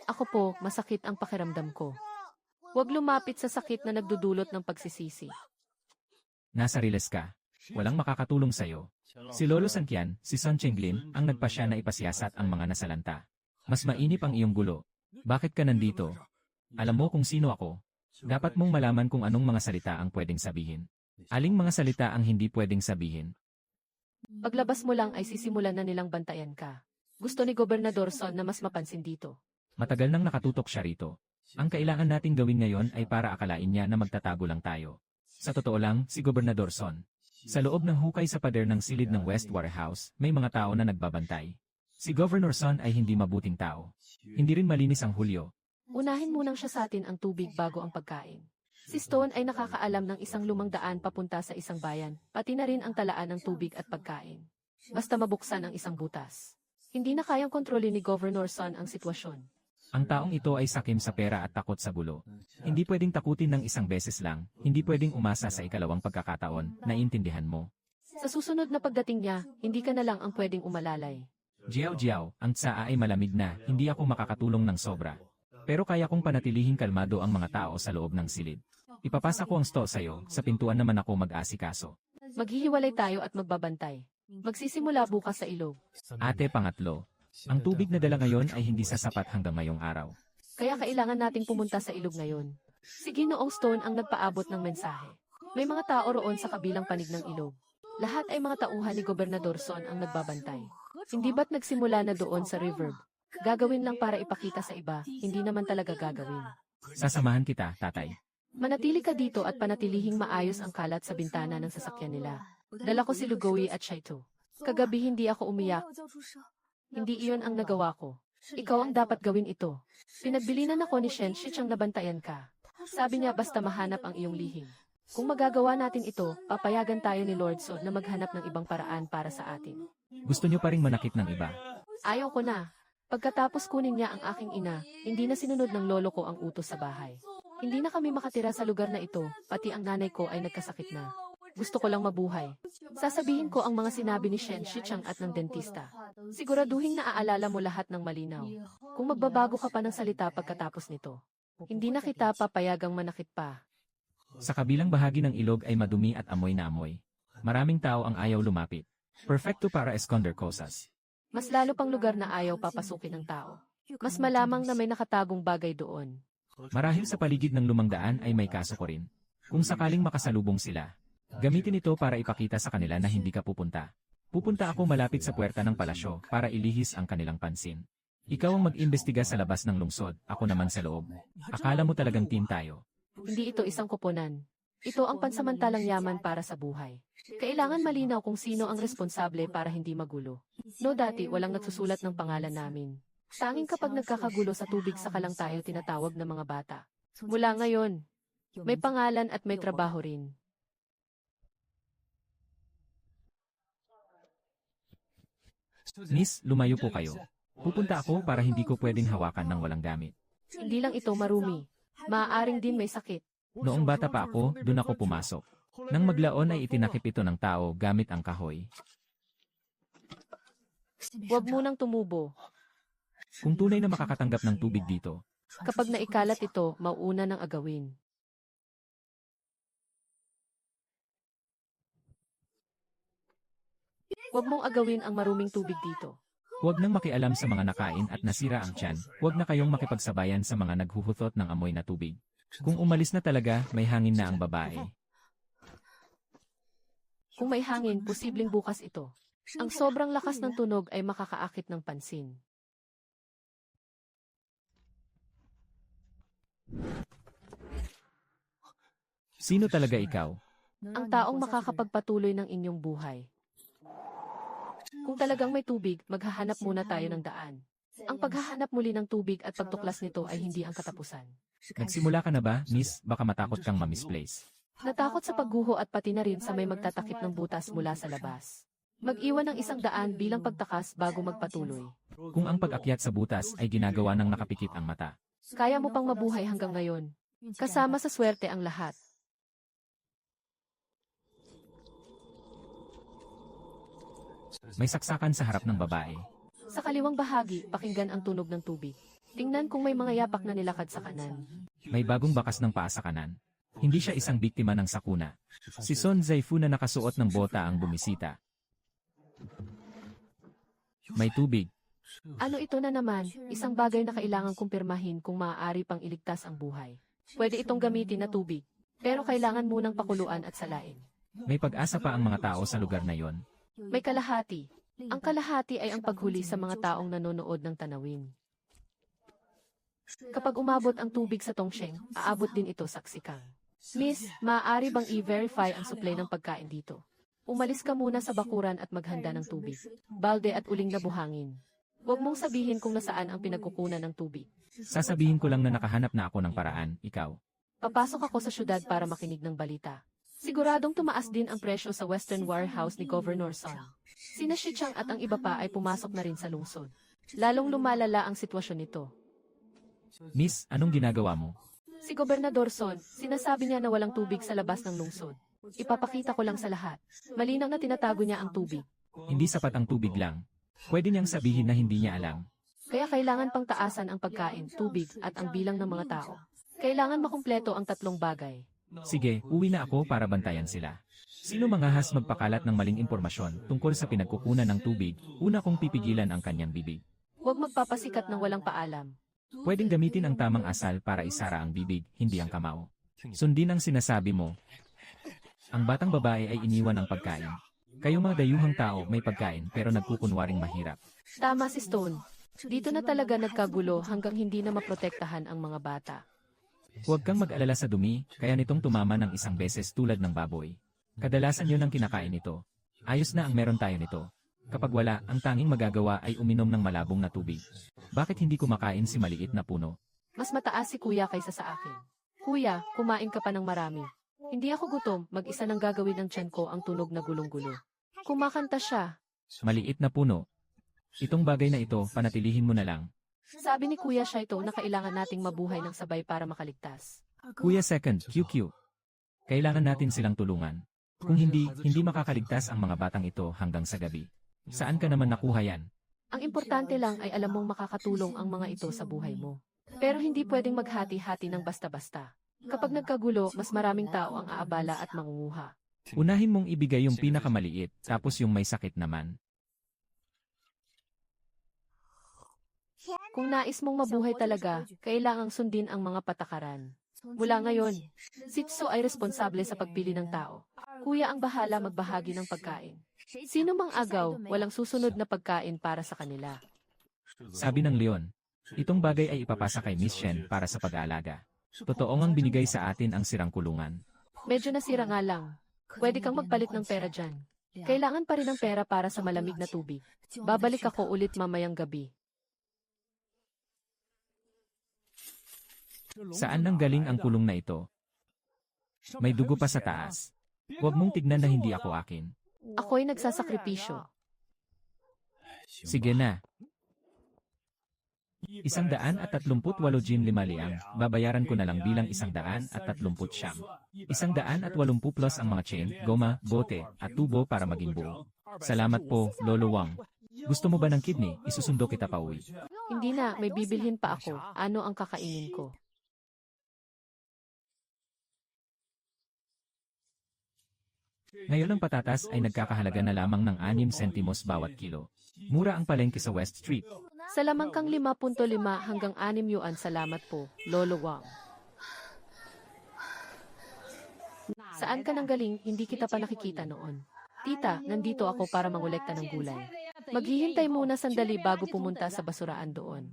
Speaker 2: Ako po, masakit ang pakiramdam ko. Huwag lumapit sa sakit na nagdudulot ng pagsisisi.
Speaker 1: Nasa riles ka. Walang makakatulong sa'yo. Si Lolo Sankian, si Son Chenglin, ang nagpasya na ipasiyasat ang mga nasalanta. Mas mainip ang iyong gulo. Bakit ka nandito? Alam mo kung sino ako. Dapat mong malaman kung anong mga salita ang pwedeng sabihin. Aling mga salita ang hindi pwedeng sabihin.
Speaker 2: Paglabas mo lang ay sisimulan na nilang bantayan ka. Gusto ni Gobernador Son na mas mapansin dito.
Speaker 1: Matagal nang nakatutok siya rito. Ang kailangan nating gawin ngayon ay para akalain niya na magtatago lang tayo. Sa totoo lang, si Gobernador Son. Sa loob ng hukay sa pader ng silid ng West Warehouse, may mga tao na nagbabantay. Si Governor Son ay hindi mabuting tao. Hindi rin malinis ang Hulyo.
Speaker 2: Unahin munang siya sa atin ang tubig bago ang pagkain. Si Stone ay nakakaalam ng isang lumang daan papunta sa isang bayan, pati na rin ang talaan ng tubig at pagkain. Basta mabuksan ang isang butas. Hindi na kayang kontrolin ni Governor Son ang sitwasyon.
Speaker 1: Ang taong ito ay sakim sa pera at takot sa gulo. Hindi pwedeng takutin ng isang beses lang, hindi pwedeng umasa sa ikalawang pagkakataon, naiintindihan mo.
Speaker 2: Sa susunod na pagdating niya, hindi ka na lang ang pwedeng umalalay.
Speaker 1: Jiao, ang tsaa ay malamig na, hindi ako makakatulong ng sobra. Pero kaya kong panatilihing kalmado ang mga tao sa loob ng silid. Ipapasa ko ang sto sa'yo, sa pintuan naman ako mag-asikaso.
Speaker 2: Maghihiwalay tayo at magbabantay. Magsisimula bukas sa ilog.
Speaker 1: Ate pangatlo. Ang tubig na dala ngayon ay hindi sasapat hanggang ngayong araw.
Speaker 2: Kaya kailangan nating pumunta sa ilog ngayon. Si Ginoong Stone ang nagpaabot ng mensahe. May mga tao roon sa kabilang panig ng ilog. Lahat ay mga tauhan ni Gobernador Son ang nagbabantay. Hindi ba't nagsimula na doon sa reverb? Gagawin lang para ipakita sa iba, hindi naman talaga gagawin.
Speaker 1: Sasamahan kita, tatay.
Speaker 2: Manatili ka dito at panatilihing maayos ang kalat sa bintana ng sasakyan nila. Dala ko si Lugowi at Shaito. Kagabi hindi ako umiyak. Hindi iyon ang nagawa ko. Ikaw ang dapat gawin ito. Pinagbilinan ako ni Shen Shichang nabantayan ka. Sabi niya basta mahanap ang iyong lihim. Kung magagawa natin ito, papayagan tayo ni Lord So na maghanap ng ibang paraan para sa atin.
Speaker 1: Gusto niyo pa ring manakit ng iba?
Speaker 2: Ayaw ko na. Pagkatapos kunin niya ang aking ina, hindi na sinunod ng lolo ko ang utos sa bahay. Hindi na kami makatira sa lugar na ito, pati ang nanay ko ay nagkasakit na. Gusto ko lang mabuhay. Sasabihin ko ang mga sinabi ni Shen Shichang at ng dentista. Siguraduhin na aalala mo lahat ng malinaw. Kung magbabago ka pa ng salita pagkatapos nito, hindi na kita papayagang manakit pa.
Speaker 1: Sa kabilang bahagi ng ilog ay madumi at amoy na amoy. Maraming tao ang ayaw lumapit. Perfecto para esconder cosas.
Speaker 2: Mas lalo pang lugar na ayaw papasukin ng tao. Mas malamang na may nakatagong bagay doon.
Speaker 1: Marahil sa paligid ng lumang daan ay may kaso ko rin. Kung sakaling makasalubong sila, gamitin ito para ipakita sa kanila na hindi ka pupunta. Pupunta ako malapit sa puwerta ng palasyo para ilihis ang kanilang pansin. Ikaw ang mag-imbestiga sa labas ng lungsod, ako naman sa loob. Akala mo talagang team tayo.
Speaker 2: Hindi ito isang koponan. Ito ang pansamantalang yaman para sa buhay. Kailangan malinaw kung sino ang responsable para hindi magulo. No dati walang nagsusulat ng pangalan namin. Tanging kapag nagkakagulo sa tubig sa kalang tayo tinatawag na mga bata. Mula ngayon, may pangalan at may trabaho rin.
Speaker 1: Miss, lumayo po kayo. Pupunta ako para hindi ko pwedeng hawakan ng walang gamit.
Speaker 2: Hindi lang ito marumi. Maaaring din may sakit.
Speaker 1: Noong bata pa ako, dun ako pumasok. Nang maglaon ay itinakip ito ng tao gamit ang kahoy.
Speaker 2: Huwag munang tumubo.
Speaker 1: Kung tunay na makakatanggap ng tubig dito,
Speaker 2: Kapag naikalat ito, mauuna ng agawin. Huwag mong agawin ang maruming tubig dito.
Speaker 1: huwag nang makialam sa mga nakain at nasira ang tiyan. Huwag na kayong makipagsabayan sa mga naghuhuthot ng amoy na tubig. Kung umalis na talaga, may hangin na ang babae.
Speaker 2: Kung may hangin, posibleng bukas ito. Ang sobrang lakas ng tunog ay makakaakit ng pansin.
Speaker 1: Sino talaga ikaw?
Speaker 2: Ang taong makakapagpatuloy ng inyong buhay. Kung talagang may tubig, maghahanap muna tayo ng daan. Ang paghahanap muli ng tubig at pagtuklas nito ay hindi ang katapusan.
Speaker 1: Nagsimula ka na ba, miss? Baka matakot kang ma-misplace.
Speaker 2: Natakot sa pagguho at pati na rin sa may magtatakip ng butas mula sa labas. Mag-iwan ng isang daan bilang pagtakas bago magpatuloy.
Speaker 1: Kung ang pag-akyat sa butas ay ginagawa ng nakapikit ang mata.
Speaker 2: Kaya mo pang mabuhay hanggang ngayon. Kasama sa swerte ang lahat.
Speaker 1: May saksakan sa harap ng babae.
Speaker 2: Sa kaliwang bahagi, pakinggan ang tunog ng tubig. Tingnan kung may mga yapak na nilakad sa kanan.
Speaker 1: May bagong bakas ng paa sa kanan. Hindi siya isang biktima ng sakuna. Si Son Zaifu na nakasuot ng bota ang bumisita. May tubig.
Speaker 2: Ano ito na naman, isang bagay na kailangang kumpirmahin kung maaari pang iligtas ang buhay. Pwede itong gamitin na tubig, pero kailangan munang pakuluan at salain.
Speaker 1: May pag-asa pa ang mga tao sa lugar na yon.
Speaker 2: May kalahati. Ang kalahati ay ang paghuli sa mga taong nanonood ng tanawin. Kapag umabot ang tubig sa Tongsheng, aabot din ito sa Xikang. Miss, maaari bang i-verify ang supply ng pagkain dito? Umalis ka muna sa bakuran at maghanda ng tubig, balde at uling na buhangin. Huwag mong sabihin kung nasaan ang pinagkukunan ng tubig.
Speaker 1: Sasabihin ko lang na nakahanap na ako ng paraan, ikaw.
Speaker 2: Papasok ako sa syudad para makinig ng balita. Siguradong tumaas din ang presyo sa Western Warehouse ni Governor Son. Sina Shichang at ang iba pa ay pumasok na rin sa lungsod. Lalong lumalala ang sitwasyon nito.
Speaker 1: Miss, anong ginagawa mo?
Speaker 2: Si Gobernador Son, sinasabi niya na walang tubig sa labas ng lungsod. Ipapakita ko lang sa lahat. Malinaw na tinatago niya ang tubig.
Speaker 1: Hindi sapat ang tubig lang. Pwede niyang sabihin na hindi niya alam.
Speaker 2: Kaya kailangan pang taasan ang pagkain, tubig, at ang bilang ng mga tao. Kailangan makumpleto ang tatlong bagay.
Speaker 1: Sige, uwi na ako para bantayan sila. Sino mangahas magpakalat ng maling impormasyon tungkol sa pinagkukunan ng tubig, una kong pipigilan ang kanyang bibig.
Speaker 2: Huwag magpapasikat ng walang paalam.
Speaker 1: Pwedeng gamitin ang tamang asal para isara ang bibig, hindi ang kamao. Sundin ang sinasabi mo. Ang batang babae ay iniwan ng pagkain. Kayo mga dayuhang tao may pagkain pero nagkukunwaring mahirap.
Speaker 2: Tama si Stone. Dito na talaga nagkagulo hanggang hindi na maprotektahan ang mga bata.
Speaker 1: Huwag kang mag-alala sa dumi, kaya nitong tumama ng isang beses tulad ng baboy. Kadalasan yun ang kinakain nito. Ayos na ang meron tayo nito. Kapag wala, ang tanging magagawa ay uminom ng malabong na tubig. Bakit hindi kumakain si maliit na puno?
Speaker 2: Mas mataas si kuya kaysa sa akin. Kuya, kumain ka pa ng marami. Hindi ako gutom, mag-isa nang gagawin ng tiyan ko ang tunog na gulong-gulo. Kumakanta siya.
Speaker 1: Maliit na puno. Itong bagay na ito, panatilihin mo na lang.
Speaker 2: Sabi ni Kuya Shaito na kailangan nating mabuhay ng sabay para makaligtas.
Speaker 1: Kuya Second, QQ. Kailangan natin silang tulungan. Kung hindi, hindi makakaligtas ang mga batang ito hanggang sa gabi. Saan ka naman nakuha yan?
Speaker 2: Ang importante lang ay alam mong makakatulong ang mga ito sa buhay mo. Pero hindi pwedeng maghati-hati ng basta-basta. Kapag nagkagulo, mas maraming tao ang aabala at mangunguha.
Speaker 1: Unahin mong ibigay yung pinakamaliit, tapos yung may sakit naman.
Speaker 2: Kung nais mong mabuhay talaga, kailangang sundin ang mga patakaran. Mula ngayon, Sitso ay responsable sa pagpili ng tao. Kuya ang bahala magbahagi ng pagkain. Sino mang agaw, walang susunod na pagkain para sa kanila.
Speaker 1: Sabi ng leon, itong bagay ay ipapasa kay Miss Shen para sa pag-aalaga. Totoo ngang binigay sa atin ang sirang kulungan.
Speaker 2: Medyo nasira nga lang. Pwede kang magpalit ng pera dyan. Kailangan pa rin ng pera para sa malamig na tubig. Babalik ako ulit mamayang gabi.
Speaker 1: Saan nang galing ang kulong na ito? May dugo pa sa taas. Huwag mong tignan na hindi ako akin.
Speaker 2: Ako'y nagsasakripisyo.
Speaker 1: Sige na. 138 Jin 5 liang, babayaran ko na lang bilang 130 siyam. 180 plus ang mga chain, goma, bote, at tubo para maging buo. Salamat po, Lolo Wang. Gusto mo ba ng kidney? Isusundo kita pa uwi.
Speaker 2: Hindi na, may bibilhin pa ako. Ano ang kakainin ko?
Speaker 1: Ngayon ang patatas ay nagkakahalaga na lamang ng 6 sentimos bawat kilo. Mura ang palengke sa West Street.
Speaker 2: Sa lamang kang 5.5 hanggang 6 yuan, salamat po, Lolo Wang. Saan ka nang galing? Hindi kita pa nakikita noon. Tita, nandito ako para mangolekta ng gulay. Maghihintay muna sandali bago pumunta sa basuraan doon.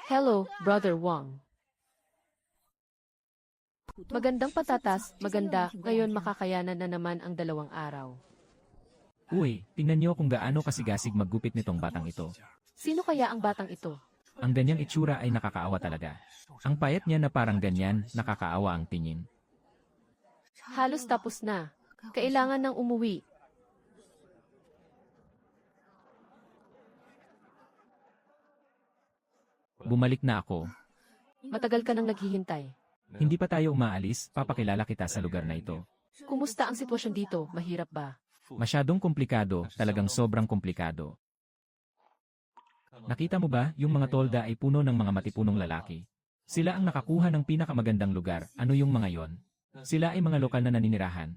Speaker 2: Hello, Brother Wang. Magandang patatas, maganda, ngayon makakayanan na naman ang 2 araw.
Speaker 1: Uy, tingnan niyo kung gaano kasigasig maggupit nitong batang ito.
Speaker 2: Sino kaya ang batang ito?
Speaker 1: Ang ganyang itsura ay nakakaawa talaga. Ang payat niya na parang ganyan, nakakaawa ang tingin.
Speaker 2: Halos tapos na. Kailangan nang umuwi.
Speaker 1: Bumalik na ako.
Speaker 2: Matagal ka nang naghihintay.
Speaker 1: Hindi pa tayo umaalis, papakilala kita sa lugar na ito.
Speaker 2: Kumusta ang sitwasyon dito? Mahirap ba?
Speaker 1: Masyadong komplikado, talagang sobrang komplikado. Nakita mo ba, yung mga tolda ay puno ng mga matipunong lalaki. Sila ang nakakuha ng pinakamagandang lugar. Ano yung mga yon? Sila ay mga lokal na naninirahan.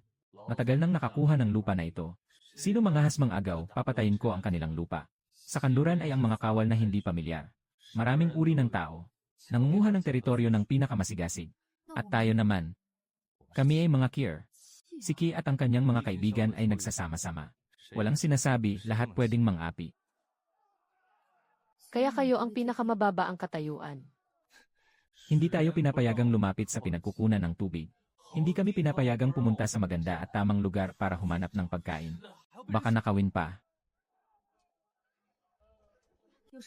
Speaker 1: Matagal nang nakakuha ng lupa na ito. Sino mga hasmang agaw, papatayin ko ang kanilang lupa. Sa kanluran ay ang mga kawal na hindi pamilyar. Maraming uri ng tao. Nangunguha ng teritoryo ng pinakamasigasig. At tayo naman. Kami ay mga Kier. Si Ki at ang kanyang mga kaibigan ay nagsasama-sama. Walang sinasabi, lahat pwedeng mang-api.
Speaker 2: Kaya kayo ang pinakamababa ang katayuan.
Speaker 1: Hindi tayo pinapayagang lumapit sa pinagkukunan ng tubig. Hindi kami pinapayagang pumunta sa maganda at tamang lugar para humanap ng pagkain. Baka nakawin pa.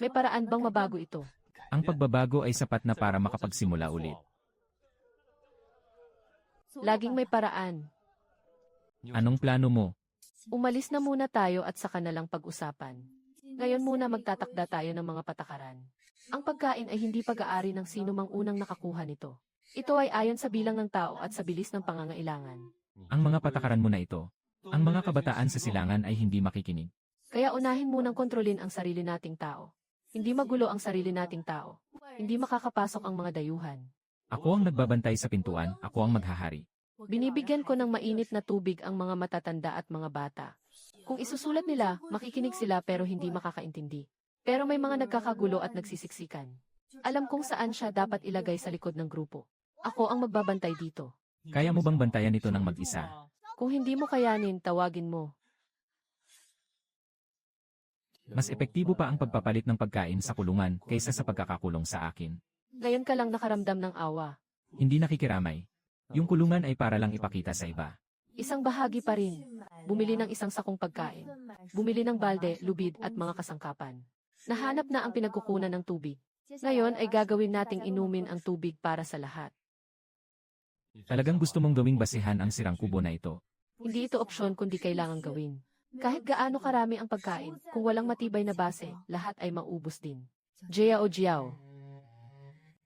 Speaker 2: May paraan bang mabago ito?
Speaker 1: Ang pagbabago ay sapat na para makapagsimula ulit.
Speaker 2: Laging may paraan.
Speaker 1: Anong plano mo?
Speaker 2: Umalis na muna tayo at saka na lang pag-usapan. Ngayon muna magtatakda tayo ng mga patakaran. Ang pagkain ay hindi pag-aari ng sino mang unang nakakuha nito. Ito ay ayon sa bilang ng tao at sa bilis ng pangangailangan.
Speaker 1: Ang mga patakaran mo na ito. Ang mga kabataan sa silangan ay hindi makikinig.
Speaker 2: Kaya unahin munang kontrolin ang sarili nating tao. Hindi magulo ang sarili nating tao. Hindi makakapasok ang mga dayuhan.
Speaker 1: Ako ang nagbabantay sa pintuan, ako ang maghahari.
Speaker 2: Binibigyan ko ng mainit na tubig ang mga matatanda at mga bata. Kung isusulat nila, makikinig sila pero hindi makakaintindi. Pero may mga nagkakagulo at nagsisiksikan. Alam kung saan siya dapat ilagay sa likod ng grupo. Ako ang magbabantay dito.
Speaker 1: Kaya mo bang bantayan ito ng mag-isa?
Speaker 2: Kung hindi mo kayanin, tawagin mo.
Speaker 1: Mas epektibo pa ang pagpapalit ng pagkain sa kulungan kaysa sa pagkakakulong sa akin.
Speaker 2: Ngayon ka lang nakaramdam ng awa.
Speaker 1: Hindi nakikiramay. Yung kulungan ay para lang ipakita sa iba.
Speaker 2: Isang bahagi pa rin. Bumili ng isang sakong pagkain. Bumili ng balde, lubid at mga kasangkapan. Nahanap na ang pinagkukunan ng tubig. Ngayon ay gagawin nating inumin ang tubig para sa lahat.
Speaker 1: Talagang gusto mong gawing basihan ang sirang kubo na ito.
Speaker 2: Hindi ito opsyon kundi kailangang gawin. Kahit gaano karami ang pagkain, kung walang matibay na base, lahat ay maubos din. Jiao Jiao.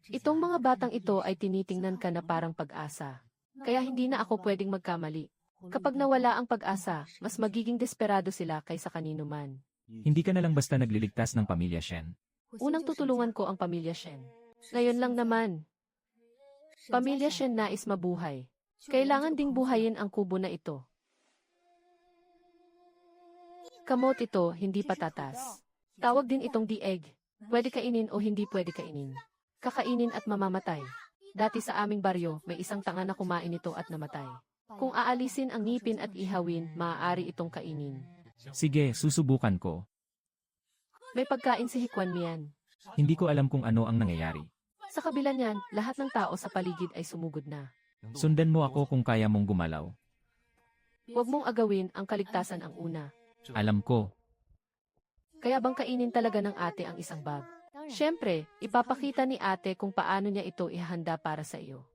Speaker 2: Itong mga batang ito ay tinitingnan ka na parang pag-asa. Kaya hindi na ako pwedeng magkamali. Kapag nawala ang pag-asa, mas magiging desperado sila kaysa kanino man.
Speaker 1: Hindi ka na lang basta nagliligtas ng pamilya Shen.
Speaker 2: Unang tutulungan ko ang pamilya Shen. Ngayon lang naman. Pamilya Shen nais mabuhay. Kailangan ding buhayin ang kubo na ito. Kamot ito, hindi patatas. Tawag din itong dieg. Pwede kainin o hindi pwede kainin. Kakainin at mamamatay. Dati sa aming baryo, may isang tanga na kumain ito at namatay. Kung aalisin ang ngipin at ihawin, maaari itong kainin.
Speaker 1: Sige, susubukan ko.
Speaker 2: May pagkain si Hikwan Mian.
Speaker 1: Hindi ko alam kung ano ang nangyayari.
Speaker 2: Sa kabila niyan, lahat ng tao sa paligid ay sumugod na.
Speaker 1: Sundan mo ako kung kaya mong gumalaw.
Speaker 2: Huwag mong agawin, ang kaligtasan ang una.
Speaker 1: Alam ko.
Speaker 2: Kaya bang kainin talaga ng ate ang isang bag? Siyempre, ipapakita ni ate kung paano niya ito ihanda para sa iyo.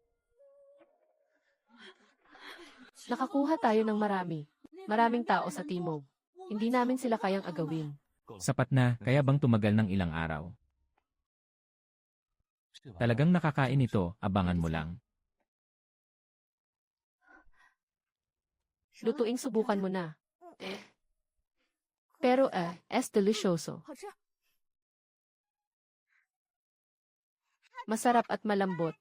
Speaker 2: Nakakuha tayo ng marami. Maraming tao sa timog. Hindi namin sila kayang agawin.
Speaker 1: Sapat na, kaya bang tumagal ng ilang araw? Talagang nakakain ito, abangan mo lang.
Speaker 2: Lutuing subukan mo na. Pero es delicioso. Masarap at malambot.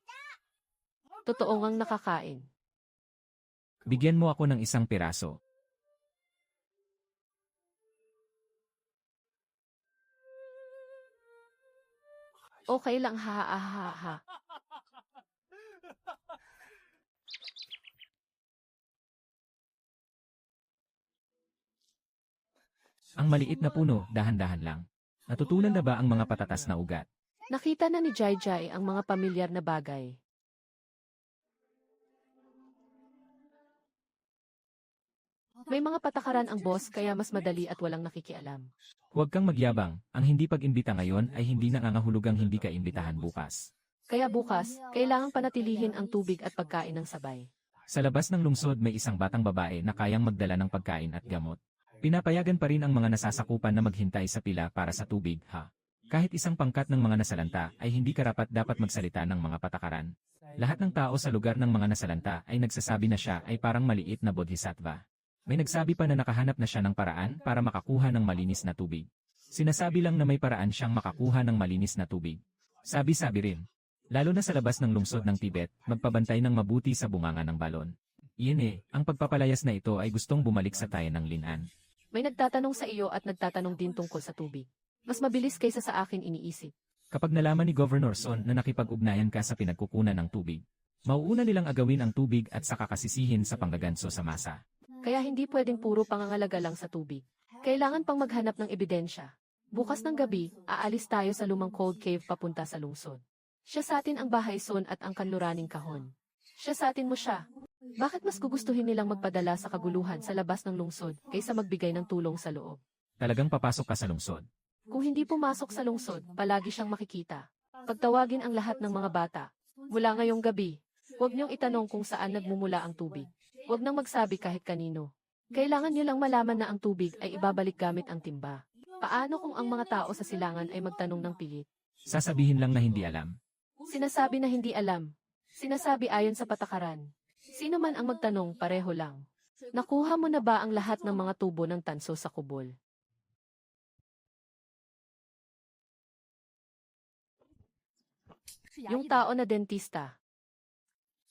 Speaker 2: Totoo ngang nakakain.
Speaker 1: Bigyan mo ako ng isang piraso.
Speaker 2: Okay lang ha ha ha ha.
Speaker 1: Ang maliit na puno, dahan-dahan lang. Natutunan na ba ang mga patatas na ugat?
Speaker 2: Nakita na ni Jai Jai ang mga pamilyar na bagay. May mga patakaran ang boss kaya mas madali at walang nakikialam.
Speaker 1: Huwag kang magyabang, ang hindi pag-imbita ngayon ay hindi nangangahulugang hindi ka imbitahan bukas.
Speaker 2: Kaya bukas, kailangang panatilihin ang tubig at pagkain ng sabay.
Speaker 1: Sa labas ng lungsod may isang batang babae na kayang magdala ng pagkain at gamot. Pinapayagan pa rin ang mga nasasakupan na maghintay sa pila para sa tubig, ha? Kahit isang pangkat ng mga nasalanta ay hindi karapat dapat magsalita ng mga patakaran. Lahat ng tao sa lugar ng mga nasalanta ay nagsasabi na siya ay parang maliit na bodhisattva. May nagsabi pa na nakahanap na siya ng paraan para makakuha ng malinis na tubig. Sinasabi lang na may paraan siyang makakuha ng malinis na tubig. Sabi-sabi rin. Lalo na sa labas ng lungsod ng Tibet, magpabantay ng mabuti sa bunganga ng balon. Iyan ang pagpapalayas na ito ay gustong bumalik sa tayan ng Linan.
Speaker 2: May nagtatanong sa iyo at nagtatanong din tungkol sa tubig. Mas mabilis kaysa sa akin iniisip.
Speaker 1: Kapag nalaman ni Governor Son na nakipag-ugnayan ka sa pinagkukunan ng tubig, mauuna nilang agawin ang tubig at saka kasisihin sa panggaganso sa masa.
Speaker 2: Kaya hindi pwedeng puro pangangalaga lang sa tubig. Kailangan pang maghanap ng ebidensya. Bukas ng gabi, aalis tayo sa lumang cold cave papunta sa lungsod. Siya sa atin ang bahay Son at ang kanluraning kahon. Siya sa atin mo siya. Bakit mas gugustuhin nilang magpadala sa kaguluhan sa labas ng lungsod kaysa magbigay ng tulong sa loob?
Speaker 1: Talagang papasok ka sa lungsod.
Speaker 2: Kung hindi pumasok sa lungsod, palagi siyang makikita. Pagtawagin ang lahat ng mga bata. Mula ngayong gabi, huwag niyong itanong kung saan nagmumula ang tubig. Huwag nang magsabi kahit kanino. Kailangan niyo lang malaman na ang tubig ay ibabalik gamit ang timba. Paano kung ang mga tao sa silangan ay magtanong ng pilit?
Speaker 1: Sasabihin lang na hindi alam.
Speaker 2: Sinasabi na hindi alam. Sinasabi ayon sa patakaran. Sino man ang magtanong, pareho lang. Nakuha mo na ba ang lahat ng mga tubo ng tanso sa kubol? Yung tao na dentista.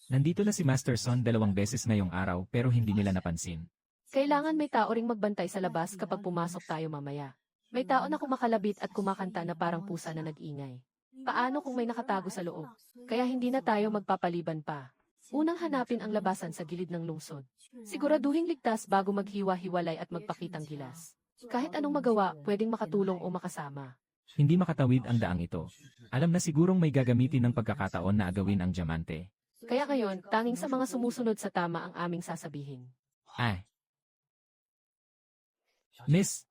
Speaker 1: Nandito na si Master Son 2 beses ngayong araw pero hindi nila napansin.
Speaker 2: Kailangan may tao ring magbantay sa labas kapag pumasok tayo mamaya. May tao na kumakalabit at kumakanta na parang pusa na nag-ingay. Paano kung may nakatago sa loob? Kaya hindi na tayo magpapaliban pa. Unang hanapin ang labasan sa gilid ng lungsod. Siguraduhing ligtas bago maghiwa-hiwalay at magpakitang gilas. Kahit anong magawa, pwedeng makatulong o makasama.
Speaker 1: Hindi makatawid ang daang ito. Alam na sigurong may gagamitin ng pagkakataon na agawin ang diamante.
Speaker 2: Kaya ngayon, tanging sa mga sumusunod sa tama ang aming sasabihin.
Speaker 1: Ay! Miss,